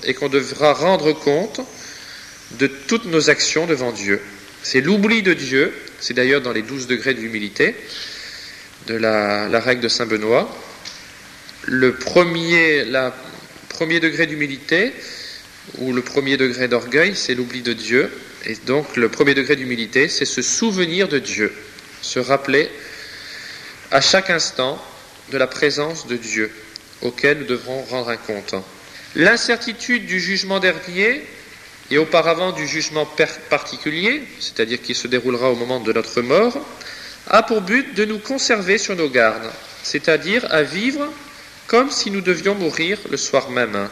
et qu'on devra rendre compte de toutes nos actions devant Dieu. C'est l'oubli de Dieu, c'est d'ailleurs dans les 12 degrés de l'humilité, de la règle de Saint Benoît. Le premier degré d'humilité, ou le premier degré d'orgueil, c'est l'oubli de Dieu. Et donc le premier degré d'humilité, c'est se souvenir de Dieu, se rappeler à chaque instant de la présence de Dieu, auquel nous devrons rendre un compte. L'incertitude du jugement dernier, et auparavant du jugement particulier, c'est-à-dire qui se déroulera au moment de notre mort, a pour but de nous conserver sur nos gardes, c'est-à-dire à vivre comme si nous devions mourir le soir même.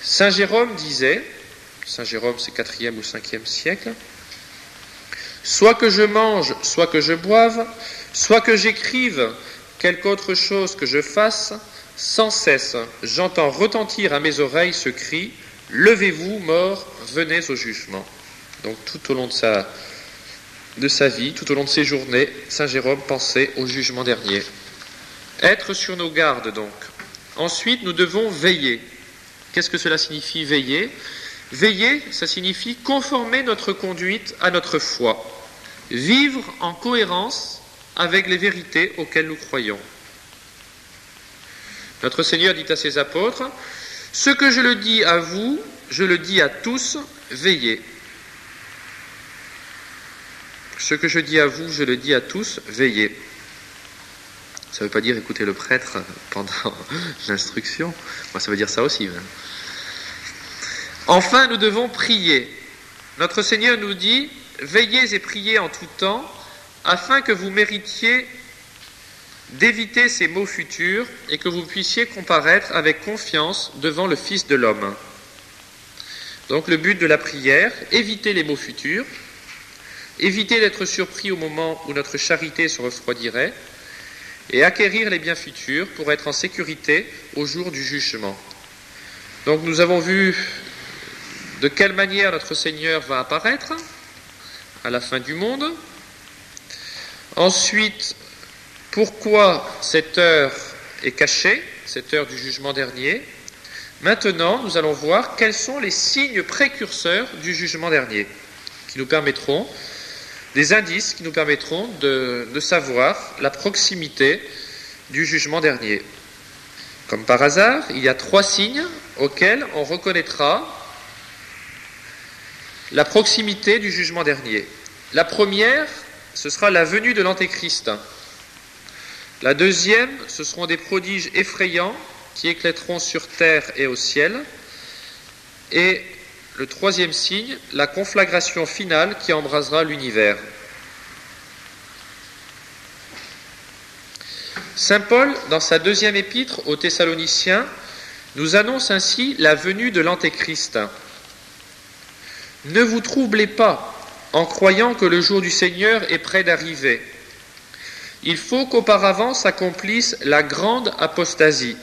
Saint Jérôme disait, Saint Jérôme c'est 4e ou 5e siècle, « Soit que je mange, soit que je boive, soit que j'écrive quelque autre chose que je fasse, sans cesse j'entends retentir à mes oreilles ce cri, « Levez-vous, morts, venez au jugement ». Donc tout au long de sa vie, tout au long de ses journées, Saint Jérôme pensait au jugement dernier. Être sur nos gardes donc. Ensuite, nous devons veiller. Qu'est-ce que cela signifie veiller ? Veiller, ça signifie conformer notre conduite à notre foi. Vivre en cohérence avec les vérités auxquelles nous croyons. Notre Seigneur dit à ses apôtres, « Ce que je le dis à vous, je le dis à tous, veillez. » Ce que je dis à vous, je le dis à tous, veillez. Ça ne veut pas dire écouter le prêtre pendant l'instruction. Moi, ça veut dire ça aussi. Hein. Enfin, nous devons prier. Notre Seigneur nous dit, veillez et priez en tout temps, afin que vous méritiez d'éviter ces maux futurs et que vous puissiez comparaître avec confiance devant le Fils de l'homme. Donc le but de la prière, éviter les maux futurs, éviter d'être surpris au moment où notre charité se refroidirait, et acquérir les biens futurs pour être en sécurité au jour du jugement. Donc nous avons vu de quelle manière notre Seigneur va apparaître à la fin du monde. Ensuite, pourquoi cette heure est cachée, cette heure du jugement dernier. Maintenant, nous allons voir quels sont les signes précurseurs du jugement dernier, qui nous permettront, des indices qui nous permettront de savoir la proximité du jugement dernier. Comme par hasard, il y a 3 signes auxquels on reconnaîtra la proximité du jugement dernier. La première, ce sera la venue de l'Antéchrist. La deuxième, ce seront des prodiges effrayants qui éclateront sur terre et au ciel. Et le troisième signe, la conflagration finale qui embrasera l'univers. Saint Paul, dans sa 2e épître aux Thessaloniciens, nous annonce ainsi la venue de l'Antéchrist. « Ne vous troublez pas en croyant que le jour du Seigneur est près d'arriver. Il faut qu'auparavant s'accomplisse la grande apostasie,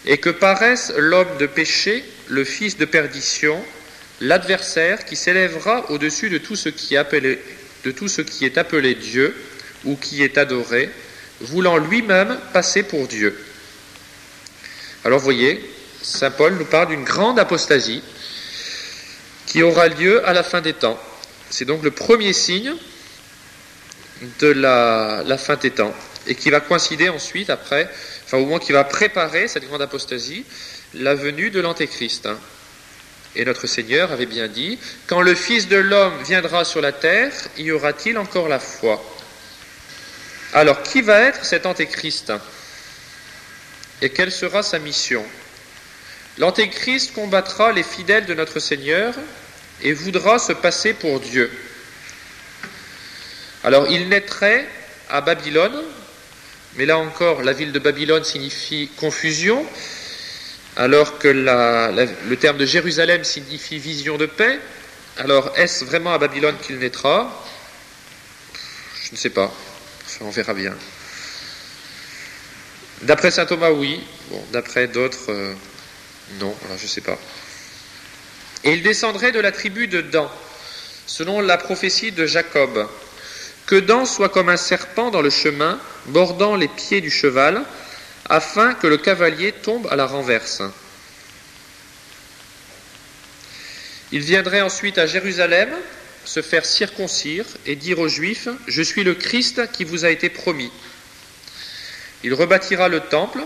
et que paraisse l'homme de péché, le fils de perdition, l'adversaire qui s'élèvera au-dessus de tout ce qui est appelé Dieu ou qui est adoré, voulant lui-même passer pour Dieu. » Alors voyez, saint Paul nous parle d'une grande apostasie qui aura lieu à la fin des temps. C'est donc le premier signe de la fin des temps, et qui va coïncider ensuite après, enfin au moins qui va préparer cette grande apostasie, la venue de l'Antéchrist. Et notre Seigneur avait bien dit, quand le Fils de l'homme viendra sur la terre, y aura-t-il encore la foi? Alors qui va être cet Antéchrist? Et quelle sera sa mission? L'Antéchrist combattra les fidèles de notre Seigneur et voudra se passer pour Dieu. Alors il naîtrait à Babylone, mais là encore la ville de Babylone signifie confusion, alors que le terme de Jérusalem signifie vision de paix. Alors est-ce vraiment à Babylone qu'il naîtra? Je ne sais pas, enfin, on verra bien. D'après saint Thomas, oui. Bon, d'après d'autres, non, alors je ne sais pas. Et il descendrait de la tribu de Dan, selon la prophétie de Jacob. Que Dan soit comme un serpent dans le chemin, bordant les pieds du cheval, afin que le cavalier tombe à la renverse. Il viendrait ensuite à Jérusalem se faire circoncire et dire aux Juifs « Je suis le Christ qui vous a été promis ». Il rebâtira le temple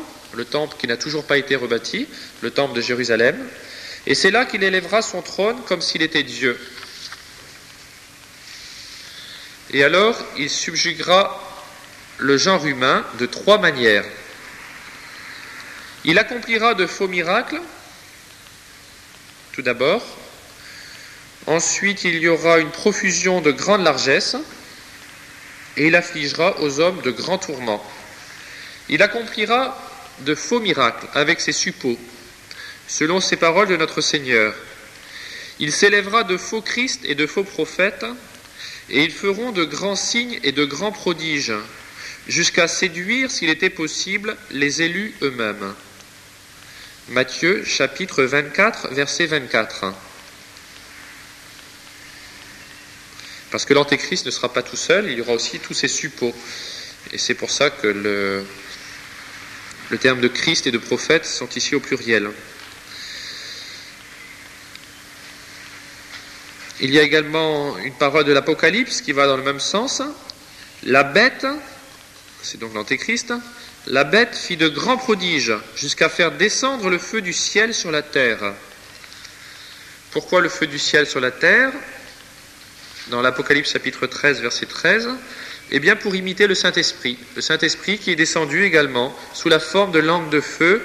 qui n'a toujours pas été rebâti, le temple de Jérusalem, et c'est là qu'il élèvera son trône comme s'il était Dieu. Et alors, il subjuguera le genre humain de 3 manières. Il accomplira de faux miracles, tout d'abord. Ensuite, il y aura une profusion de grande largesse, et il affligera aux hommes de grands tourments. Il accomplira de faux miracles avec ses suppôts, selon ces paroles de notre Seigneur. Il s'élèvera de faux Christ et de faux prophètes, et ils feront de grands signes et de grands prodiges, jusqu'à séduire, s'il était possible, les élus eux-mêmes. Matthieu, chapitre 24, verset 24. Parce que l'Antéchrist ne sera pas tout seul, il y aura aussi tous ses suppôts. Et c'est pour ça que le terme de Christ et de prophète sont ici au pluriel. Il y a également une parole de l'Apocalypse qui va dans le même sens. La bête, c'est donc l'Antéchrist, la bête fit de grands prodiges jusqu'à faire descendre le feu du ciel sur la terre. Pourquoi le feu du ciel sur la terre ? Dans l'Apocalypse chapitre 13, verset 13, eh bien pour imiter le Saint-Esprit qui est descendu également sous la forme de langue de feu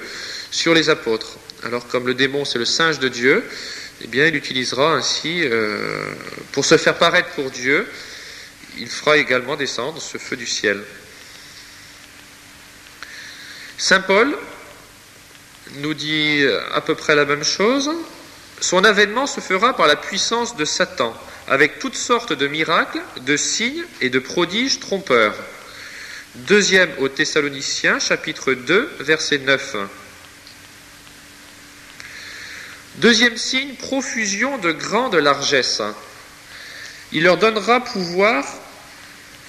sur les apôtres. Alors comme le démon c'est le singe de Dieu, eh bien il utilisera ainsi, pour se faire paraître pour Dieu, il fera également descendre ce feu du ciel. Saint Paul nous dit à peu près la même chose. Son avènement se fera par la puissance de Satan, avec toutes sortes de miracles, de signes et de prodiges trompeurs. 2 aux Thessaloniciens, chapitre 2, verset 9. Deuxième signe, profusion de grande largesse. Il leur donnera pouvoir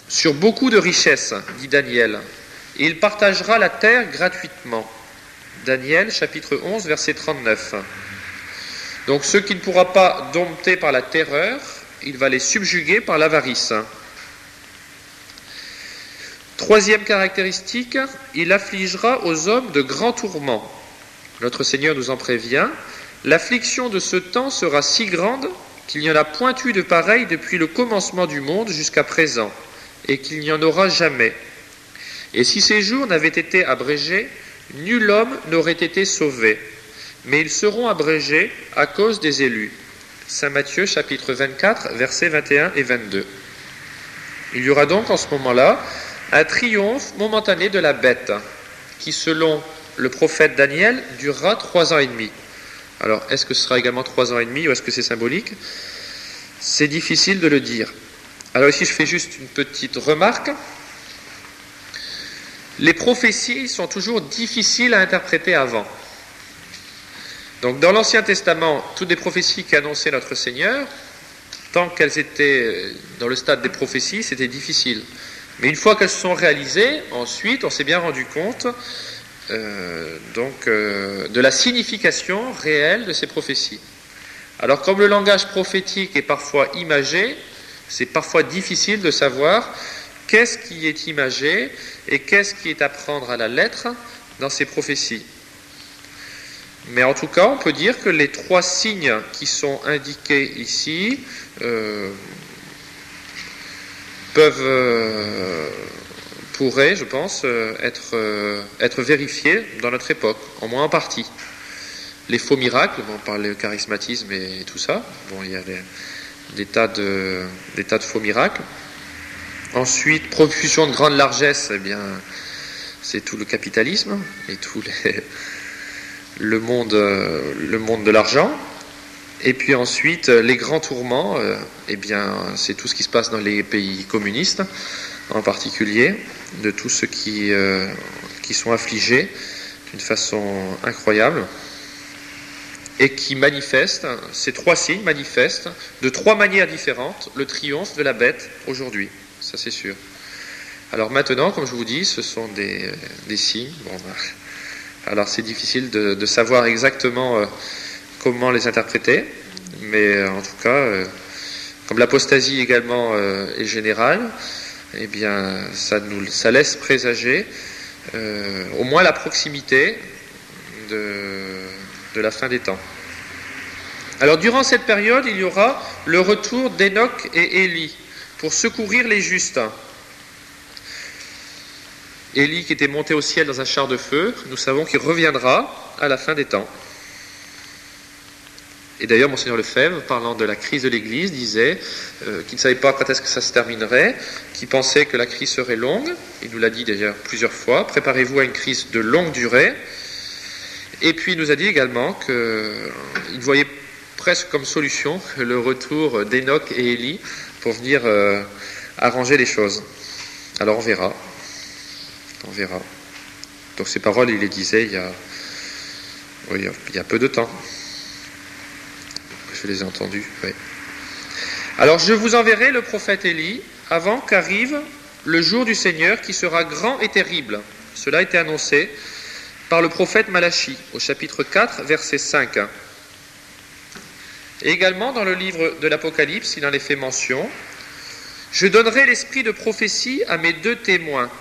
sur beaucoup de richesses, dit Daniel, et il partagera la terre gratuitement. Daniel, chapitre 11, verset 39. Donc ceux qui ne pourra pas dompter par la terreur, il va les subjuguer par l'avarice. 3e caractéristique, il affligera aux hommes de grands tourments. Notre Seigneur nous en prévient. L'affliction de ce temps sera si grande qu'il n'y en a point eu de pareil depuis le commencement du monde jusqu'à présent, et qu'il n'y en aura jamais. Et si ces jours n'avaient été abrégés, nul homme n'aurait été sauvé. Mais ils seront abrégés à cause des élus. Saint Matthieu, chapitre 24, versets 21 et 22. Il y aura donc en ce moment-là un triomphe momentané de la bête, qui, selon le prophète Daniel, durera 3 ans et demi. Alors, est-ce que ce sera également 3 ans et demi ou est-ce que c'est symbolique ? C'est difficile de le dire. Alors ici, je fais juste une petite remarque. Les prophéties sont toujours difficiles à interpréter avant. Donc dans l'Ancien Testament, toutes les prophéties qu'annonçait notre Seigneur, tant qu'elles étaient dans le stade des prophéties, c'était difficile. Mais une fois qu'elles se sont réalisées, ensuite on s'est bien rendu compte de la signification réelle de ces prophéties. Alors comme le langage prophétique est parfois imagé, c'est parfois difficile de savoir qu'est-ce qui est imagé et qu'est-ce qui est à prendre à la lettre dans ces prophéties. Mais en tout cas, on peut dire que les 3 signes qui sont indiqués ici pourraient, je pense, être vérifiés dans notre époque, au moins en partie. Les faux miracles, on parle du charismatisme et tout ça, bon, il y a des tas de faux miracles. Ensuite, profusion de grande largesse, eh bien, c'est tout le capitalisme et tout le monde de l'argent. Et puis ensuite, les grands tourments, eh bien, c'est tout ce qui se passe dans les pays communistes, en particulier, de tous ceux qui sont affligés d'une façon incroyable, et qui manifestent, ces 3 signes manifestent, de 3 manières différentes, le triomphe de la bête aujourd'hui, ça c'est sûr. Alors maintenant, comme je vous dis, ce sont des signes. Alors c'est difficile de savoir exactement comment les interpréter, mais en tout cas, comme l'apostasie également est générale, eh bien, ça laisse présager au moins la proximité de la fin des temps. Alors durant cette période, il y aura le retour d'Enoch et Élie pour secourir les justes. Élie qui était monté au ciel dans un char de feu, nous savons qu'il reviendra à la fin des temps. Et d'ailleurs, Monseigneur Lefebvre, parlant de la crise de l'Église, disait qu'il ne savait pas quand est-ce que ça se terminerait, qu'il pensait que la crise serait longue. Il nous l'a dit d'ailleurs plusieurs fois, préparez-vous à une crise de longue durée. Et puis il nous a dit également qu'il voyait presque comme solution le retour d'Enoch et Élie pour venir arranger les choses. Alors on verra. On verra. Donc ces paroles, il les disait il y a peu de temps. Je les ai entendues, oui. Alors je vous enverrai le prophète Élie avant qu'arrive le jour du Seigneur qui sera grand et terrible. Cela a été annoncé par le prophète Malachie au chapitre 4, verset 5. Et également dans le livre de l'Apocalypse, il en est fait mention. Je donnerai l'esprit de prophétie à mes 2 témoins,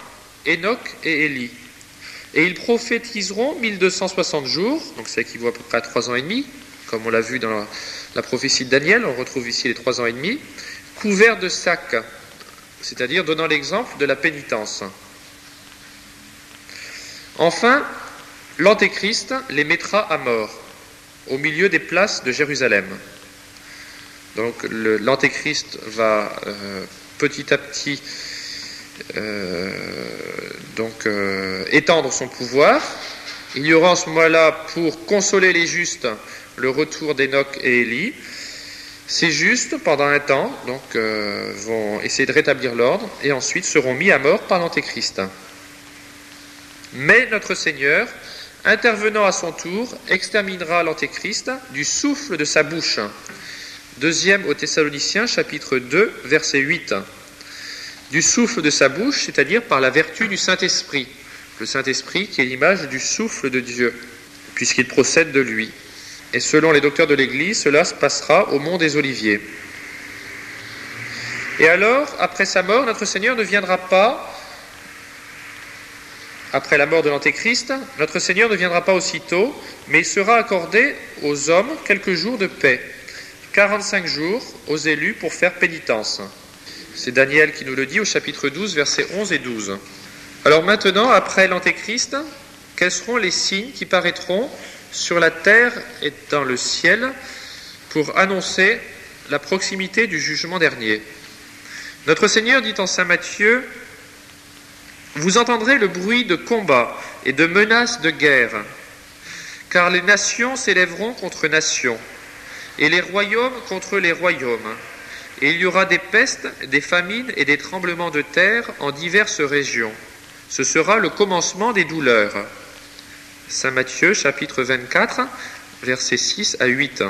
Enoch et Élie. Et ils prophétiseront 1260 jours, donc ça équivaut à peu près à 3 ans et demi, comme on l'a vu dans la prophétie de Daniel, on retrouve ici les 3 ans et demi, couverts de sacs, c'est-à-dire donnant l'exemple de la pénitence. Enfin, l'Antéchrist les mettra à mort, au milieu des places de Jérusalem. Donc l'Antéchrist va petit à petit étendre son pouvoir. Il y aura en ce moment-là, pour consoler les justes, le retour d'Enoch et Élie. Ces justes, pendant un temps, vont essayer de rétablir l'ordre et ensuite seront mis à mort par l'Antéchrist. Mais notre Seigneur, intervenant à son tour, exterminera l'Antéchrist du souffle de sa bouche. 2 aux Thessaloniciens, chapitre 2, verset 8. Du souffle de sa bouche, c'est-à-dire par la vertu du Saint-Esprit. Le Saint-Esprit qui est l'image du souffle de Dieu, puisqu'il procède de lui. Et selon les docteurs de l'Église, cela se passera au mont des Oliviers. Et alors, après sa mort, notre Seigneur ne viendra pas, après la mort de l'Antéchrist, notre Seigneur ne viendra pas aussitôt, mais il sera accordé aux hommes quelques jours de paix, 45 jours aux élus pour faire pénitence. C'est Daniel qui nous le dit au chapitre 12, versets 11 et 12. Alors maintenant, après l'Antéchrist, quels seront les signes qui paraîtront sur la terre et dans le ciel pour annoncer la proximité du jugement dernier? Notre Seigneur dit en Saint Matthieu, « Vous entendrez le bruit de combat et de menaces de guerre, car les nations s'élèveront contre nations, et les royaumes contre les royaumes. Et il y aura des pestes, des famines et des tremblements de terre en diverses régions. Ce sera le commencement des douleurs. » Saint Matthieu, chapitre 24, versets 6 à 8.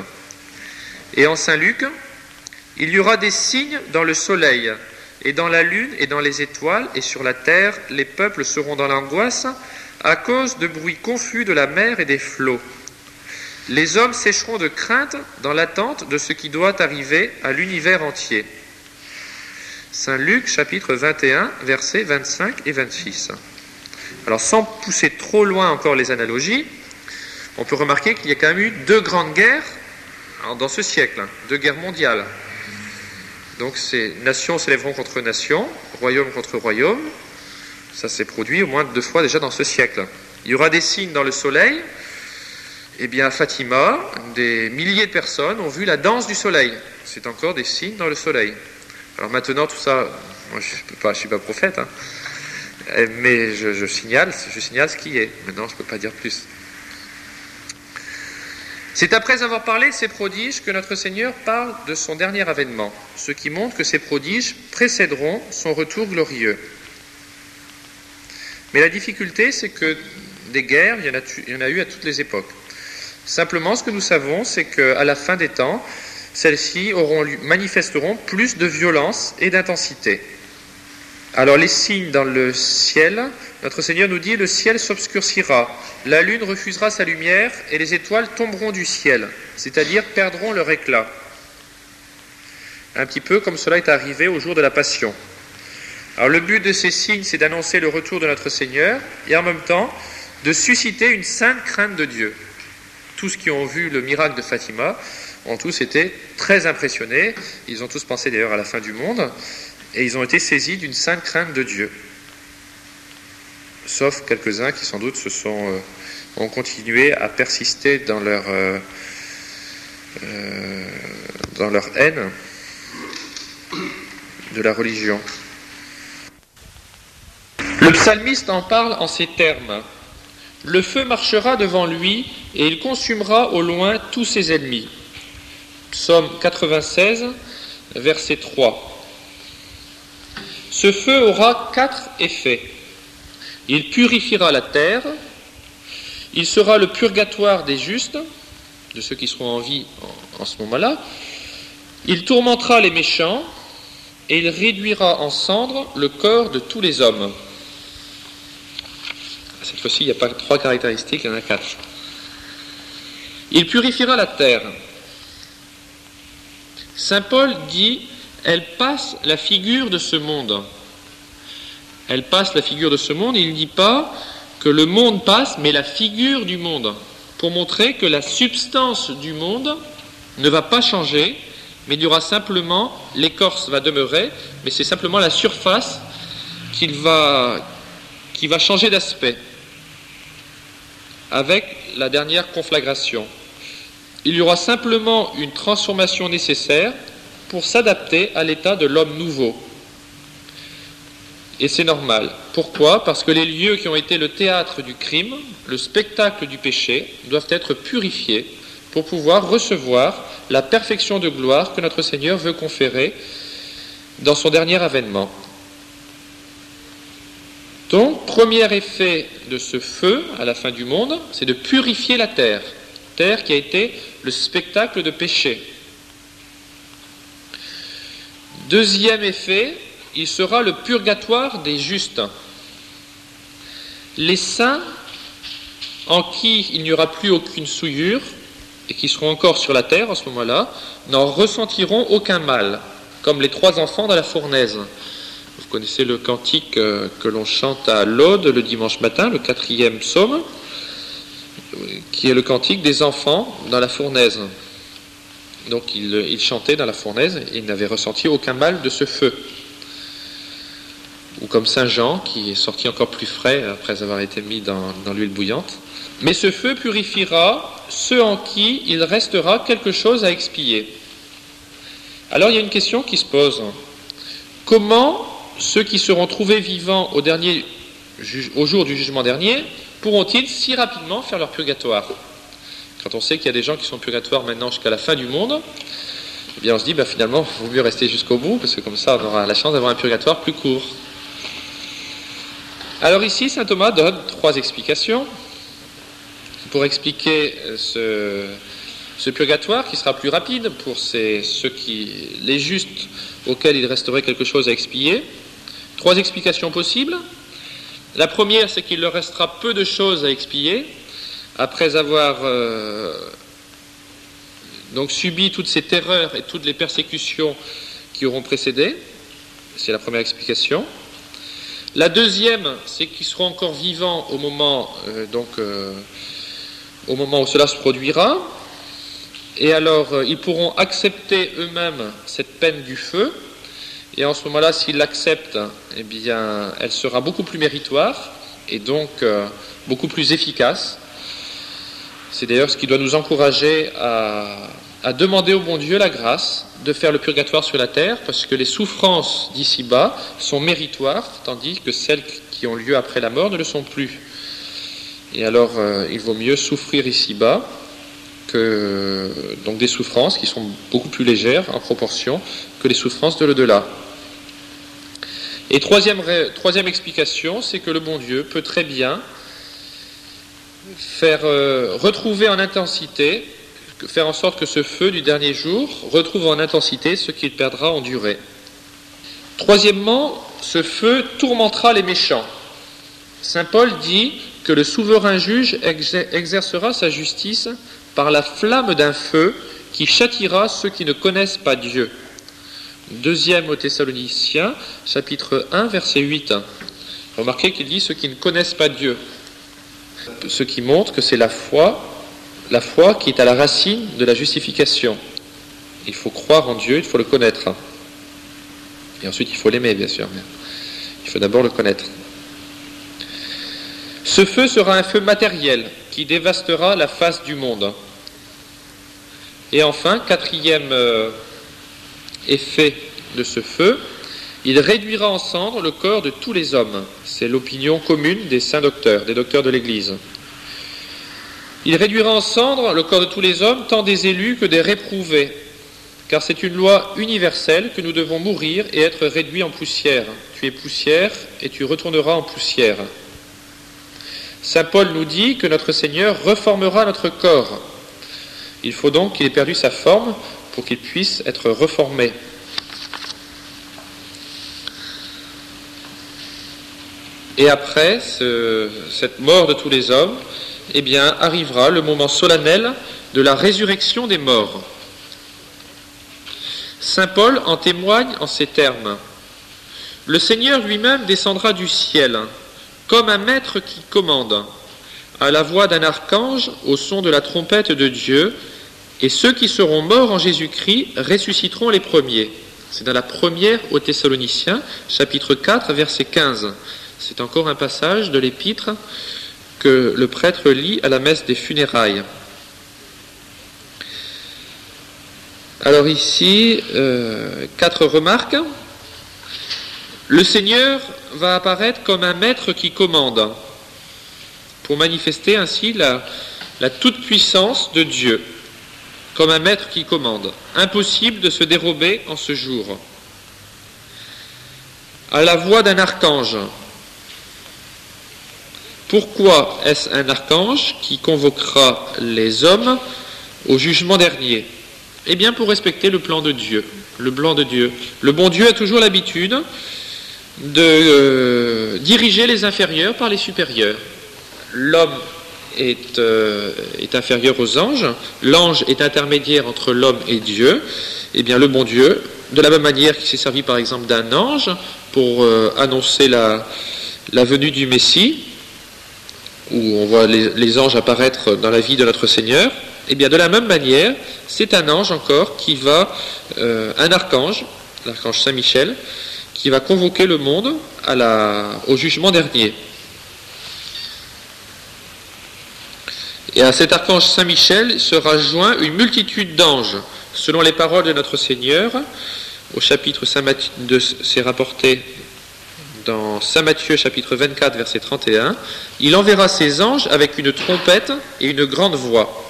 Et en Saint Luc, « Il y aura des signes dans le soleil, et dans la lune, et dans les étoiles, et sur la terre, les peuples seront dans l'angoisse, à cause de bruits confus de la mer et des flots. Les hommes sécheront de crainte dans l'attente de ce qui doit arriver à l'univers entier. » Saint Luc, chapitre 21, versets 25 et 26. Alors, sans pousser trop loin encore les analogies, on peut remarquer qu'il y a quand même eu 2 grandes guerres dans ce siècle, 2 guerres mondiales. Donc, ces nations s'élèveront contre nations, royaume contre royaume. Ça s'est produit au moins 2 fois déjà dans ce siècle. Il y aura des signes dans le soleil. Eh bien, à Fatima, des milliers de personnes ont vu la danse du soleil. C'est encore des signes dans le soleil. Alors maintenant, tout ça, moi je ne suis pas prophète, hein, mais je signale ce qui est. Maintenant, je ne peux pas dire plus. C'est après avoir parlé de ces prodiges que notre Seigneur parle de son dernier avènement, ce qui montre que ces prodiges précéderont son retour glorieux. Mais la difficulté, c'est que des guerres, il y en a eu à toutes les époques. Simplement, ce que nous savons, c'est qu'à la fin des temps, celles-ci manifesteront plus de violence et d'intensité. Alors les signes dans le ciel, notre Seigneur nous dit, le ciel s'obscurcira, la lune refusera sa lumière et les étoiles tomberont du ciel, c'est-à-dire perdront leur éclat. Un petit peu comme cela est arrivé au jour de la Passion. Alors le but de ces signes, c'est d'annoncer le retour de notre Seigneur et en même temps de susciter une sainte crainte de Dieu. Tous qui ont vu le miracle de Fatima ont tous été très impressionnés, ils ont tous pensé d'ailleurs à la fin du monde, et ils ont été saisis d'une sainte crainte de Dieu. Sauf quelques-uns qui sans doute ont continué à persister dans leur haine de la religion. Le psalmiste en parle en ces termes. Le feu marchera devant lui et il consumera au loin tous ses ennemis. Psaume 96, verset 3. Ce feu aura 4 effets. Il purifiera la terre, il sera le purgatoire des justes, de ceux qui seront en vie en ce moment-là, il tourmentera les méchants et il réduira en cendres le corps de tous les hommes. Cette fois-ci, il n'y a pas 3 caractéristiques, il y en a 4. Il purifiera la terre. Saint Paul dit, elle passe la figure de ce monde. Elle passe la figure de ce monde, il ne dit pas que le monde passe, mais la figure du monde, pour montrer que la substance du monde ne va pas changer, mais il y aura simplement, l'écorce va demeurer, mais c'est simplement la surface qui va changer d'aspect, avec la dernière conflagration. Il y aura simplement une transformation nécessaire pour s'adapter à l'état de l'homme nouveau. Et c'est normal. Pourquoi ? Parce que les lieux qui ont été le théâtre du crime, le spectacle du péché, doivent être purifiés pour pouvoir recevoir la perfection de gloire que notre Seigneur veut conférer dans son dernier avènement. Donc, premier effet de ce feu à la fin du monde, c'est de purifier la terre. Terre qui a été le spectacle de péché. Deuxième effet, il sera le purgatoire des justes. Les saints en qui il n'y aura plus aucune souillure et qui seront encore sur la terre en ce moment-là, n'en ressentiront aucun mal, comme les 3 enfants dans la fournaise. Vous connaissez le cantique que l'on chante à l'Aude le dimanche matin, le 4e psaume, qui est le cantique des enfants dans la fournaise. Donc ils chantaient dans la fournaise et ils n'avaient ressenti aucun mal de ce feu. Ou comme Saint Jean, qui est sorti encore plus frais après avoir été mis dans l'huile bouillante. Mais ce feu purifiera ceux en qui il restera quelque chose à expier. Alors il y a une question qui se pose. Comment ceux qui seront trouvés vivants au jour du jugement dernier pourront-ils si rapidement faire leur purgatoire ? Quand on sait qu'il y a des gens qui sont au purgatoire maintenant jusqu'à la fin du monde, eh bien on se dit finalement il vaut mieux rester jusqu'au bout, parce que comme ça on aura la chance d'avoir un purgatoire plus court. Alors ici, saint Thomas donne 3 explications pour expliquer ce purgatoire qui sera plus rapide pour les justes auxquels il resterait quelque chose à expier. 3 explications possibles. La première, c'est qu'il leur restera peu de choses à expier après avoir donc subi toutes ces terreurs et toutes les persécutions qui auront précédé. C'est la première explication. La deuxième, c'est qu'ils seront encore vivants au moment où cela se produira, et alors ils pourront accepter eux-mêmes cette peine du feu, et en ce moment-là, s'ils l'acceptent, eh bien, elle sera beaucoup plus méritoire, et donc beaucoup plus efficace. C'est d'ailleurs ce qui doit nous encourager à demander au bon Dieu la grâce de faire le purgatoire sur la terre, parce que les souffrances d'ici-bas sont méritoires, tandis que celles qui ont lieu après la mort ne le sont plus. Et alors, il vaut mieux souffrir ici-bas que donc des souffrances qui sont beaucoup plus légères en proportion que les souffrances de l'au-delà. Et troisième explication, c'est que le bon Dieu peut très bien faire retrouver en intensité, faire en sorte que ce feu du dernier jour retrouve en intensité ce qu'il perdra en durée. Troisièmement, ce feu tourmentera les méchants. Saint Paul dit que le souverain juge exercera sa justice par la flamme d'un feu qui châtiera ceux qui ne connaissent pas Dieu. Deuxième aux Thessaloniciens, chapitre 1, verset 8. Remarquez qu'il dit ceux qui ne connaissent pas Dieu. Ce qui montre que c'est la foi qui est à la racine de la justification. Il faut croire en Dieu, il faut le connaître. Et ensuite, il faut l'aimer, bien sûr. Mais il faut d'abord le connaître. Ce feu sera un feu matériel qui dévastera la face du monde. Et enfin, quatrième effet de ce feu, il réduira en cendres le corps de tous les hommes. C'est l'opinion commune des saints docteurs, des docteurs de l'Église. Il réduira en cendres le corps de tous les hommes, tant des élus que des réprouvés, car c'est une loi universelle que nous devons mourir et être réduits en poussière. Tu es poussière et tu retourneras en poussière. Saint Paul nous dit que notre Seigneur reformera notre corps. Il faut donc qu'il ait perdu sa forme pour qu'il puisse être reformé. Et après cette mort de tous les hommes, eh bien, arrivera le moment solennel de la résurrection des morts. Saint Paul en témoigne en ces termes. Le Seigneur lui-même descendra du ciel, comme un maître qui commande, à la voix d'un archange, au son de la trompette de Dieu, et ceux qui seront morts en Jésus-Christ ressusciteront les premiers. C'est dans la première aux Thessaloniciens, chapitre 4, verset 15. C'est encore un passage de l'épître que le prêtre lit à la messe des funérailles. Alors ici, 4 remarques. Le Seigneur va apparaître comme un maître qui commande, pour manifester ainsi la toute-puissance de Dieu, comme un maître qui commande. Impossible de se dérober en ce jour. À la voix d'un archange. Pourquoi est-ce un archange qui convoquera les hommes au jugement dernier ? Eh bien, pour respecter le plan de Dieu. Le plan de Dieu. Le bon Dieu a toujours l'habitude de diriger les inférieurs par les supérieurs. L'homme est inférieur aux anges, l'ange est intermédiaire entre l'homme et Dieu. Eh bien, le bon Dieu, de la même manière qu'il s'est servi par exemple d'un ange pour annoncer la venue du Messie, où on voit les anges apparaître dans la vie de notre Seigneur, eh bien, de la même manière, c'est un ange encore qui va, un archange, l'archange Saint Michel, qui va convoquer le monde au jugement dernier. Et à cet archange Saint Michel sera joint une multitude d'anges, selon les paroles de notre Seigneur, au chapitre Saint Matthieu, c'est rapporté dans Saint Matthieu, chapitre 24, verset 31, il enverra ses anges avec une trompette et une grande voix.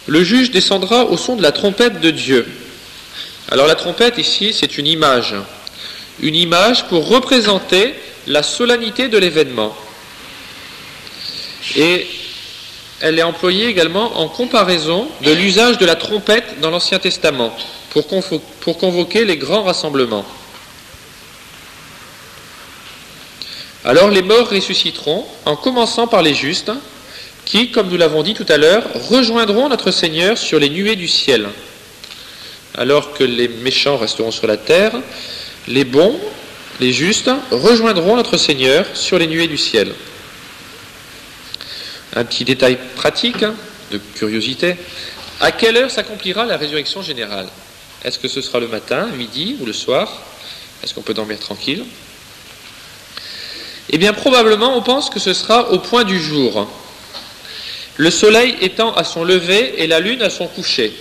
Le juge descendra au son de la trompette de Dieu. Alors la trompette ici, c'est une image pour représenter la solennité de l'événement. Et elle est employée également en comparaison de l'usage de la trompette dans l'Ancien Testament, pour convoquer les grands rassemblements. Alors les morts ressusciteront, en commençant par les justes, qui, comme nous l'avons dit tout à l'heure, rejoindront notre Seigneur sur les nuées du ciel. Alors que les méchants resteront sur la terre, les bons, les justes, rejoindront notre Seigneur sur les nuées du ciel. Un petit détail pratique, de curiosité. À quelle heure s'accomplira la résurrection générale ? Est-ce que ce sera le matin, midi ou le soir ? Est-ce qu'on peut dormir tranquille ? Eh bien, probablement, on pense que ce sera au point du jour. Le soleil étant à son lever et la lune à son coucher.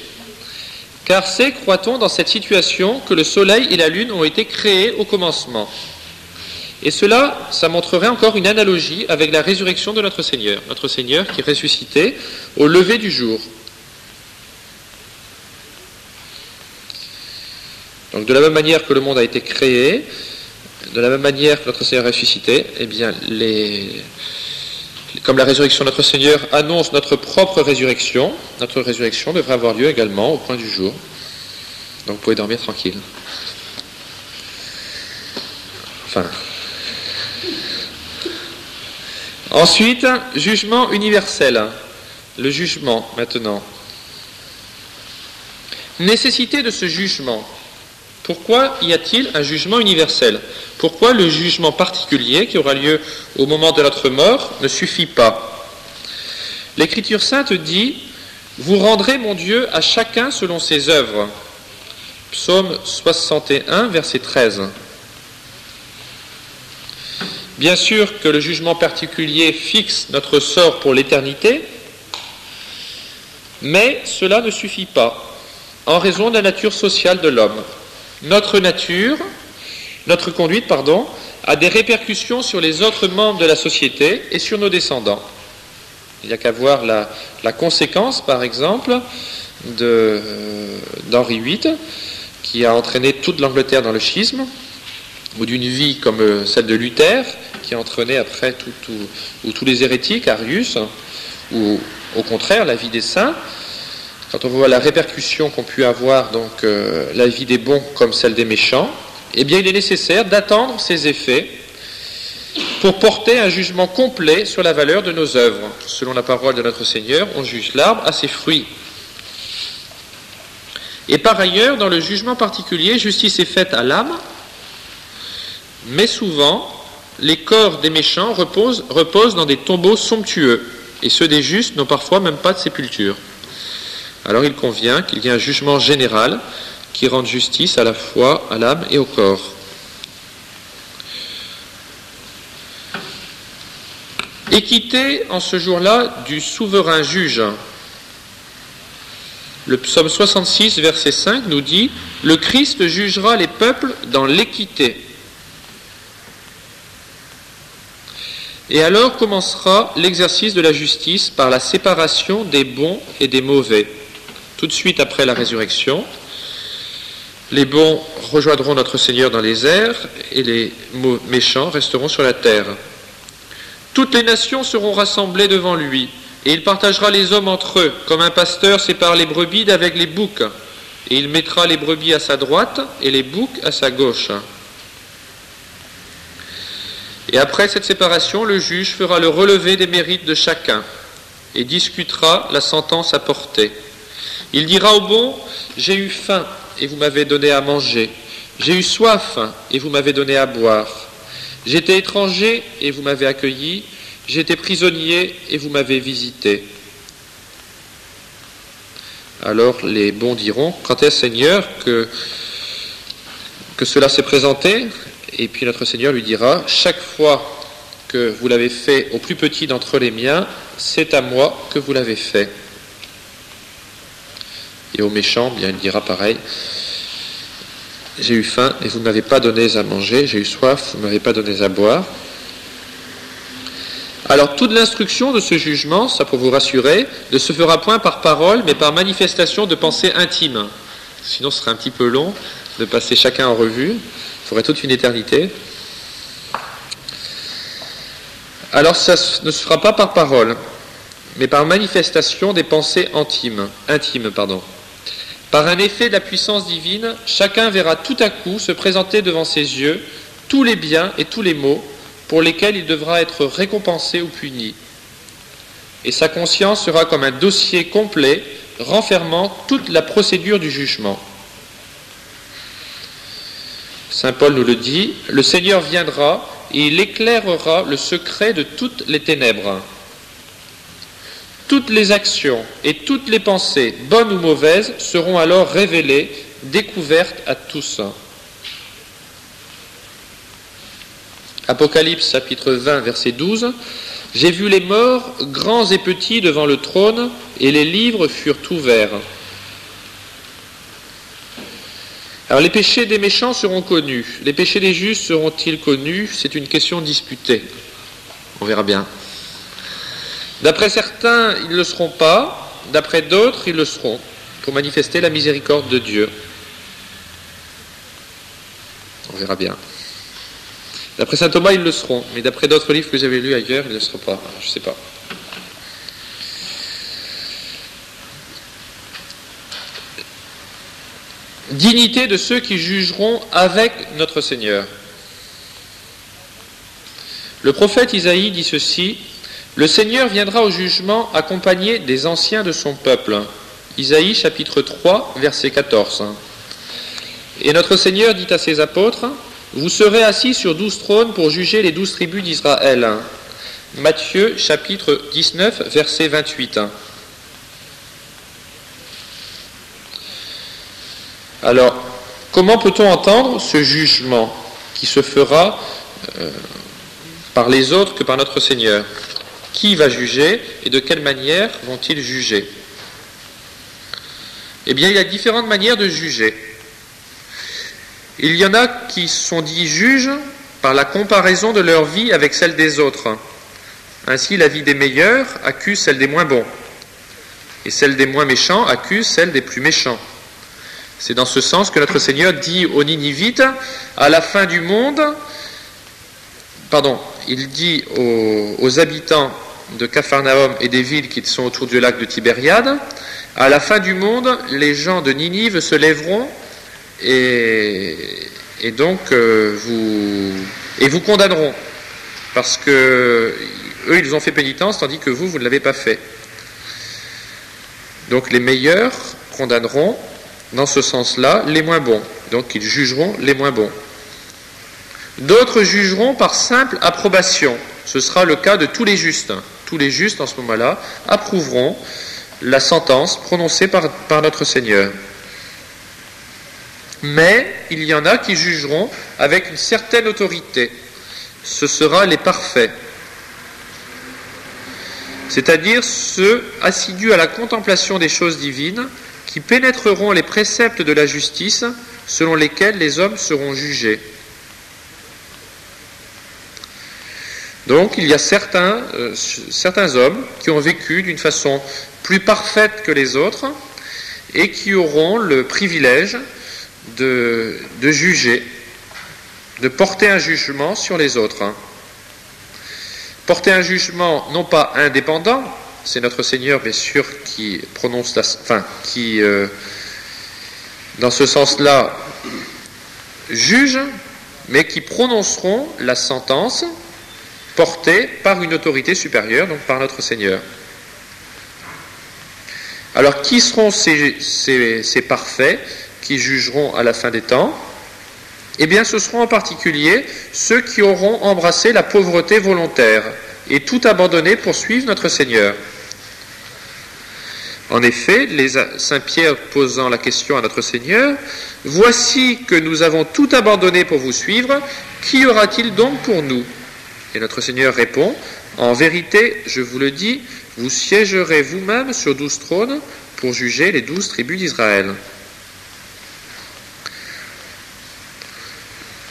Car c'est, croit-on, dans cette situation que le soleil et la lune ont été créés au commencement. Et cela, ça montrerait encore une analogie avec la résurrection de notre Seigneur qui est ressuscité au lever du jour. Donc de la même manière que le monde a été créé, de la même manière que notre Seigneur est ressuscité, eh bien comme la résurrection de notre Seigneur annonce notre propre résurrection, notre résurrection devrait avoir lieu également au point du jour. Donc vous pouvez dormir tranquille. Enfin. Ensuite, jugement universel. Le jugement, maintenant. Nécessité de ce jugement. Pourquoi y a-t-il un jugement universel? Pourquoi le jugement particulier qui aura lieu au moment de notre mort ne suffit pas? L'Écriture sainte dit « Vous rendrez, mon Dieu, à chacun selon ses œuvres ». Psaume 61, verset 13. Bien sûr que le jugement particulier fixe notre sort pour l'éternité, mais cela ne suffit pas, en raison de la nature sociale de l'homme. Notre conduite, a des répercussions sur les autres membres de la société et sur nos descendants. Il n'y a qu'à voir la conséquence, par exemple, d'Henri VIII, qui a entraîné toute l'Angleterre dans le schisme, ou d'une vie comme celle de Luther, qui a entraîné après tous les hérétiques, Arius, ou au contraire la vie des saints. Quand on voit la répercussion qu'ont pu avoir donc la vie des bons comme celle des méchants, eh bien il est nécessaire d'attendre ces effets pour porter un jugement complet sur la valeur de nos œuvres. Selon la parole de notre Seigneur, on juge l'arbre à ses fruits. Et par ailleurs, dans le jugement particulier, justice est faite à l'âme, mais souvent, les corps des méchants reposent dans des tombeaux somptueux, et ceux des justes n'ont parfois même pas de sépulture. Alors il convient qu'il y ait un jugement général qui rende justice à la fois à l'âme et au corps. Équité en ce jour-là du souverain juge. Le psaume 66, verset 5 nous dit « Le Christ jugera les peuples dans l'équité ». Et alors commencera l'exercice de la justice par la séparation des bons et des mauvais. Tout de suite après la résurrection, les bons rejoindront notre Seigneur dans les airs et les méchants resteront sur la terre. Toutes les nations seront rassemblées devant lui, et il partagera les hommes entre eux, comme un pasteur sépare les brebis d'avec les boucs, et il mettra les brebis à sa droite et les boucs à sa gauche. Et après cette séparation, le juge fera le relevé des mérites de chacun, et discutera la sentence à porter. Il dira aux bons, « J'ai eu faim, et vous m'avez donné à manger. J'ai eu soif, et vous m'avez donné à boire. J'étais étranger, et vous m'avez accueilli. J'étais prisonnier, et vous m'avez visité. » Alors les bons diront, « Quand est-ce, Seigneur, que cela s'est présenté ?» Et puis notre Seigneur lui dira, « Chaque fois que vous l'avez fait au plus petit d'entre les miens, c'est à moi que vous l'avez fait. » Et aux méchants, bien il dira pareil, « J'ai eu faim et vous ne m'avez pas donné à manger, j'ai eu soif, vous ne m'avez pas donné à boire. » Alors toute l'instruction de ce jugement, ça pour vous rassurer, ne se fera point par parole, mais par manifestation de pensée intime. Sinon ce serait un petit peu long de passer chacun en revue, il faudrait toute une éternité. Alors ça ne se fera pas par parole, mais par manifestation des pensées intimes. Par un effet de la puissance divine, chacun verra tout à coup se présenter devant ses yeux tous les biens et tous les maux pour lesquels il devra être récompensé ou puni. Et sa conscience sera comme un dossier complet renfermant toute la procédure du jugement. Saint Paul nous le dit, « Le Seigneur viendra et il éclairera le secret de toutes les ténèbres. » Toutes les actions et toutes les pensées, bonnes ou mauvaises, seront alors révélées, découvertes à tous. Apocalypse chapitre 20, verset 12. « J'ai vu les morts, grands et petits, devant le trône, et les livres furent ouverts. » Alors les péchés des méchants seront connus. Les péchés des justes seront-ils connus? C'est une question disputée. On verra bien. D'après certains, ils ne le seront pas. D'après d'autres, ils le seront, pour manifester la miséricorde de Dieu. On verra bien. D'après saint Thomas, ils le seront. Mais d'après d'autres livres que j'avais lus ailleurs, ils ne le seront pas. Je ne sais pas. Dignité de ceux qui jugeront avec notre Seigneur. Le prophète Isaïe dit ceci: le Seigneur viendra au jugement accompagné des anciens de son peuple. Isaïe chapitre 3, verset 14. Et notre Seigneur dit à ses apôtres: vous serez assis sur 12 trônes pour juger les 12 tribus d'Israël. Matthieu chapitre 19, verset 28. Alors, comment peut-on entendre ce jugement qui se fera par les autres que par notre Seigneur? Qui va juger et de quelle manière vont-ils juger? Eh bien, il y a différentes manières de juger. Il y en a qui sont dits juges par la comparaison de leur vie avec celle des autres. Ainsi, la vie des meilleurs accuse celle des moins bons, et celle des moins méchants accuse celle des plus méchants. C'est dans ce sens que notre Seigneur dit aux Ninivites, à la fin du monde, il dit aux habitants de Capharnaüm et des villes qui sont autour du lac de Tibériade, à la fin du monde, les gens de Ninive se lèveront et donc vous condamneront, parce que eux ils ont fait pénitence tandis que vous ne l'avez pas fait. Donc les meilleurs condamneront dans ce sens-là les moins bons, donc ils jugeront les moins bons. D'autres jugeront par simple approbation, ce sera le cas de tous les justes. Tous les justes en ce moment-là approuveront la sentence prononcée par notre Seigneur. Mais il y en a qui jugeront avec une certaine autorité. Ce sera les parfaits, c'est-à-dire ceux assidus à la contemplation des choses divines, qui pénétreront les préceptes de la justice selon lesquels les hommes seront jugés. Donc il y a certains hommes qui ont vécu d'une façon plus parfaite que les autres et qui auront le privilège de juger, de porter un jugement sur les autres. Porter un jugement non pas indépendant, c'est notre Seigneur bien sûr qui prononce dans ce sens-là juge, mais qui prononceront la sentence portée par une autorité supérieure, donc par notre Seigneur. Alors qui seront ces parfaits qui jugeront à la fin des temps? Eh bien ce seront en particulier ceux qui auront embrassé la pauvreté volontaire et tout abandonné pour suivre notre Seigneur. En effet, Saint Pierre posant la question à notre Seigneur: « Voici que nous avons tout abandonné pour vous suivre, qu'y aura-t-il donc pour nous ?» Et notre Seigneur répond: « En vérité, je vous le dis, vous siégerez vous-même sur 12 trônes pour juger les 12 tribus d'Israël. »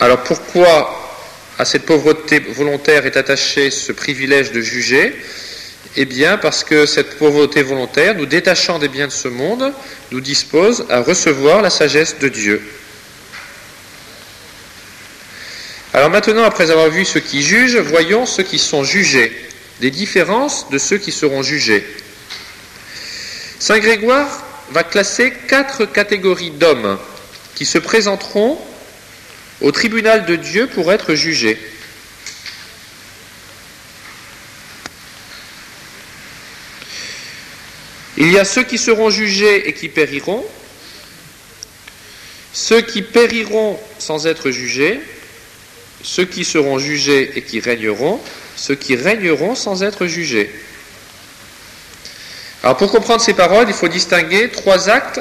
Alors pourquoi à cette pauvreté volontaire est attaché ce privilège de juger? Eh bien parce que cette pauvreté volontaire, nous détachant des biens de ce monde, nous dispose à recevoir la sagesse de Dieu. Alors maintenant, après avoir vu ceux qui jugent, voyons ceux qui sont jugés, des différences de ceux qui seront jugés. Saint Grégoire va classer 4 catégories d'hommes qui se présenteront au tribunal de Dieu pour être jugés. Il y a ceux qui seront jugés et qui périront, ceux qui périront sans être jugés, ceux qui seront jugés et qui régneront, ceux qui régneront sans être jugés. Alors pour comprendre ces paroles, il faut distinguer 3 actes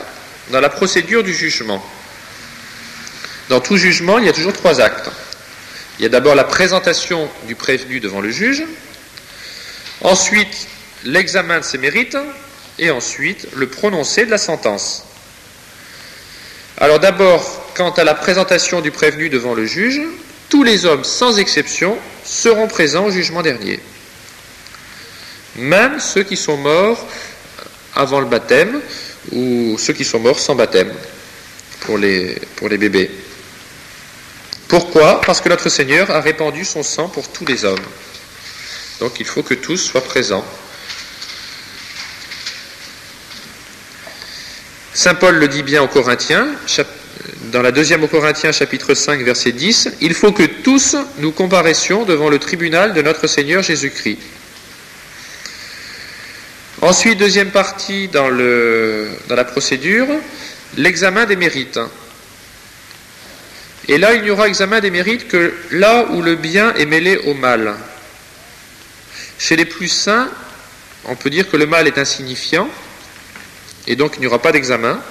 dans la procédure du jugement. Dans tout jugement, il y a toujours 3 actes. Il y a d'abord la présentation du prévenu devant le juge, ensuite l'examen de ses mérites, et ensuite le prononcé de la sentence. Alors d'abord, quant à la présentation du prévenu devant le juge, tous les hommes, sans exception, seront présents au jugement dernier. Même ceux qui sont morts avant le baptême, ou ceux qui sont morts sans baptême, pour les bébés. Pourquoi? Parce que notre Seigneur a répandu son sang pour tous les hommes. Donc il faut que tous soient présents. Saint Paul le dit bien aux Corinthiens, dans la 2e aux Corinthiens, chapitre 5, verset 10, « Il faut que tous nous comparaissions devant le tribunal de notre Seigneur Jésus-Christ. » Ensuite, deuxième partie dans la procédure, l'examen des mérites. Et là, il n'y aura examen des mérites que là où le bien est mêlé au mal. Chez les plus saints, on peut dire que le mal est insignifiant, et donc il n'y aura pas d'examen,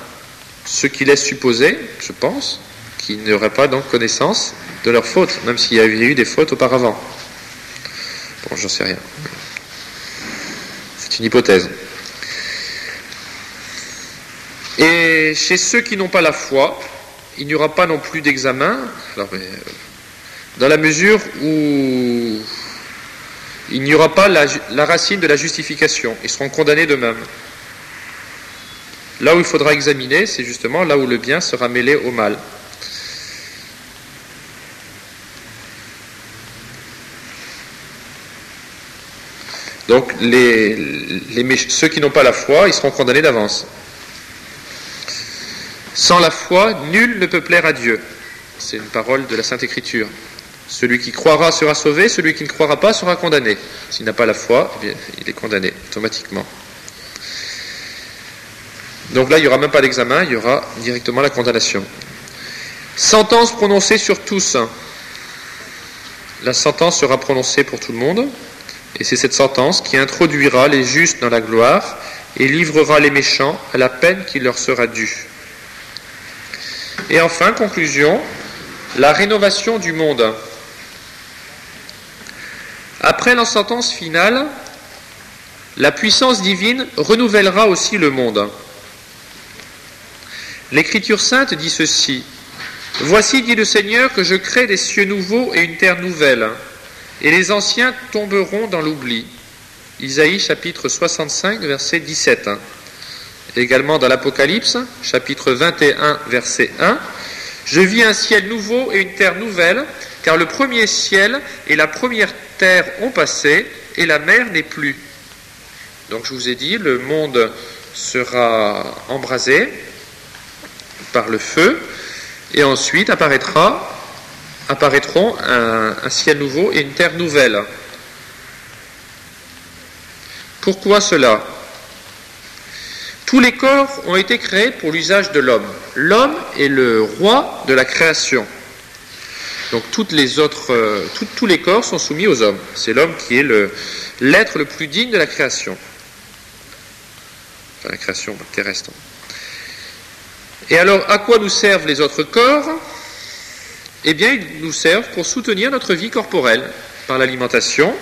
ce qui laisse supposer, je pense, qu'ils n'auraient pas donc connaissance de leurs fautes, même s'il y avait eu des fautes auparavant. Bon, j'en sais rien. C'est une hypothèse. Et chez ceux qui n'ont pas la foi, il n'y aura pas non plus d'examen, dans la mesure où il n'y aura pas la racine de la justification. Ils seront condamnés d'eux-mêmes. Là où il faudra examiner, c'est justement là où le bien sera mêlé au mal. Donc ceux qui n'ont pas la foi, ils seront condamnés d'avance. Sans la foi, nul ne peut plaire à Dieu. C'est une parole de la Sainte Écriture. Celui qui croira sera sauvé, celui qui ne croira pas sera condamné. S'il n'a pas la foi, eh bien, il est condamné automatiquement. Donc là, il n'y aura même pas d'examen, il y aura directement la condamnation. Sentence prononcée sur tous. La sentence sera prononcée pour tout le monde, et c'est cette sentence qui introduira les justes dans la gloire et livrera les méchants à la peine qui leur sera due. Et enfin, conclusion, la rénovation du monde. Après la sentence finale, la puissance divine renouvellera aussi le monde. L'Écriture sainte dit ceci: « Voici, dit le Seigneur, que je crée des cieux nouveaux et une terre nouvelle, et les anciens tomberont dans l'oubli. » Isaïe chapitre 65, verset 17. Également dans l'Apocalypse, chapitre 21, verset 1, « Je vis un ciel nouveau et une terre nouvelle, car le premier ciel et la première terre ont passé, et la mer n'est plus. » Donc je vous ai dit, le monde sera embrasé par le feu, et ensuite apparaîtront un ciel nouveau et une terre nouvelle. Pourquoi cela ? Tous les corps ont été créés pour l'usage de l'homme. L'homme est le roi de la création. Donc tous les corps sont soumis aux hommes. C'est l'homme qui est l'être le plus digne de la création. Enfin, la création terrestre. Et alors, à quoi nous servent les autres corps ? Eh bien, ils nous servent pour soutenir notre vie corporelle par l'alimentation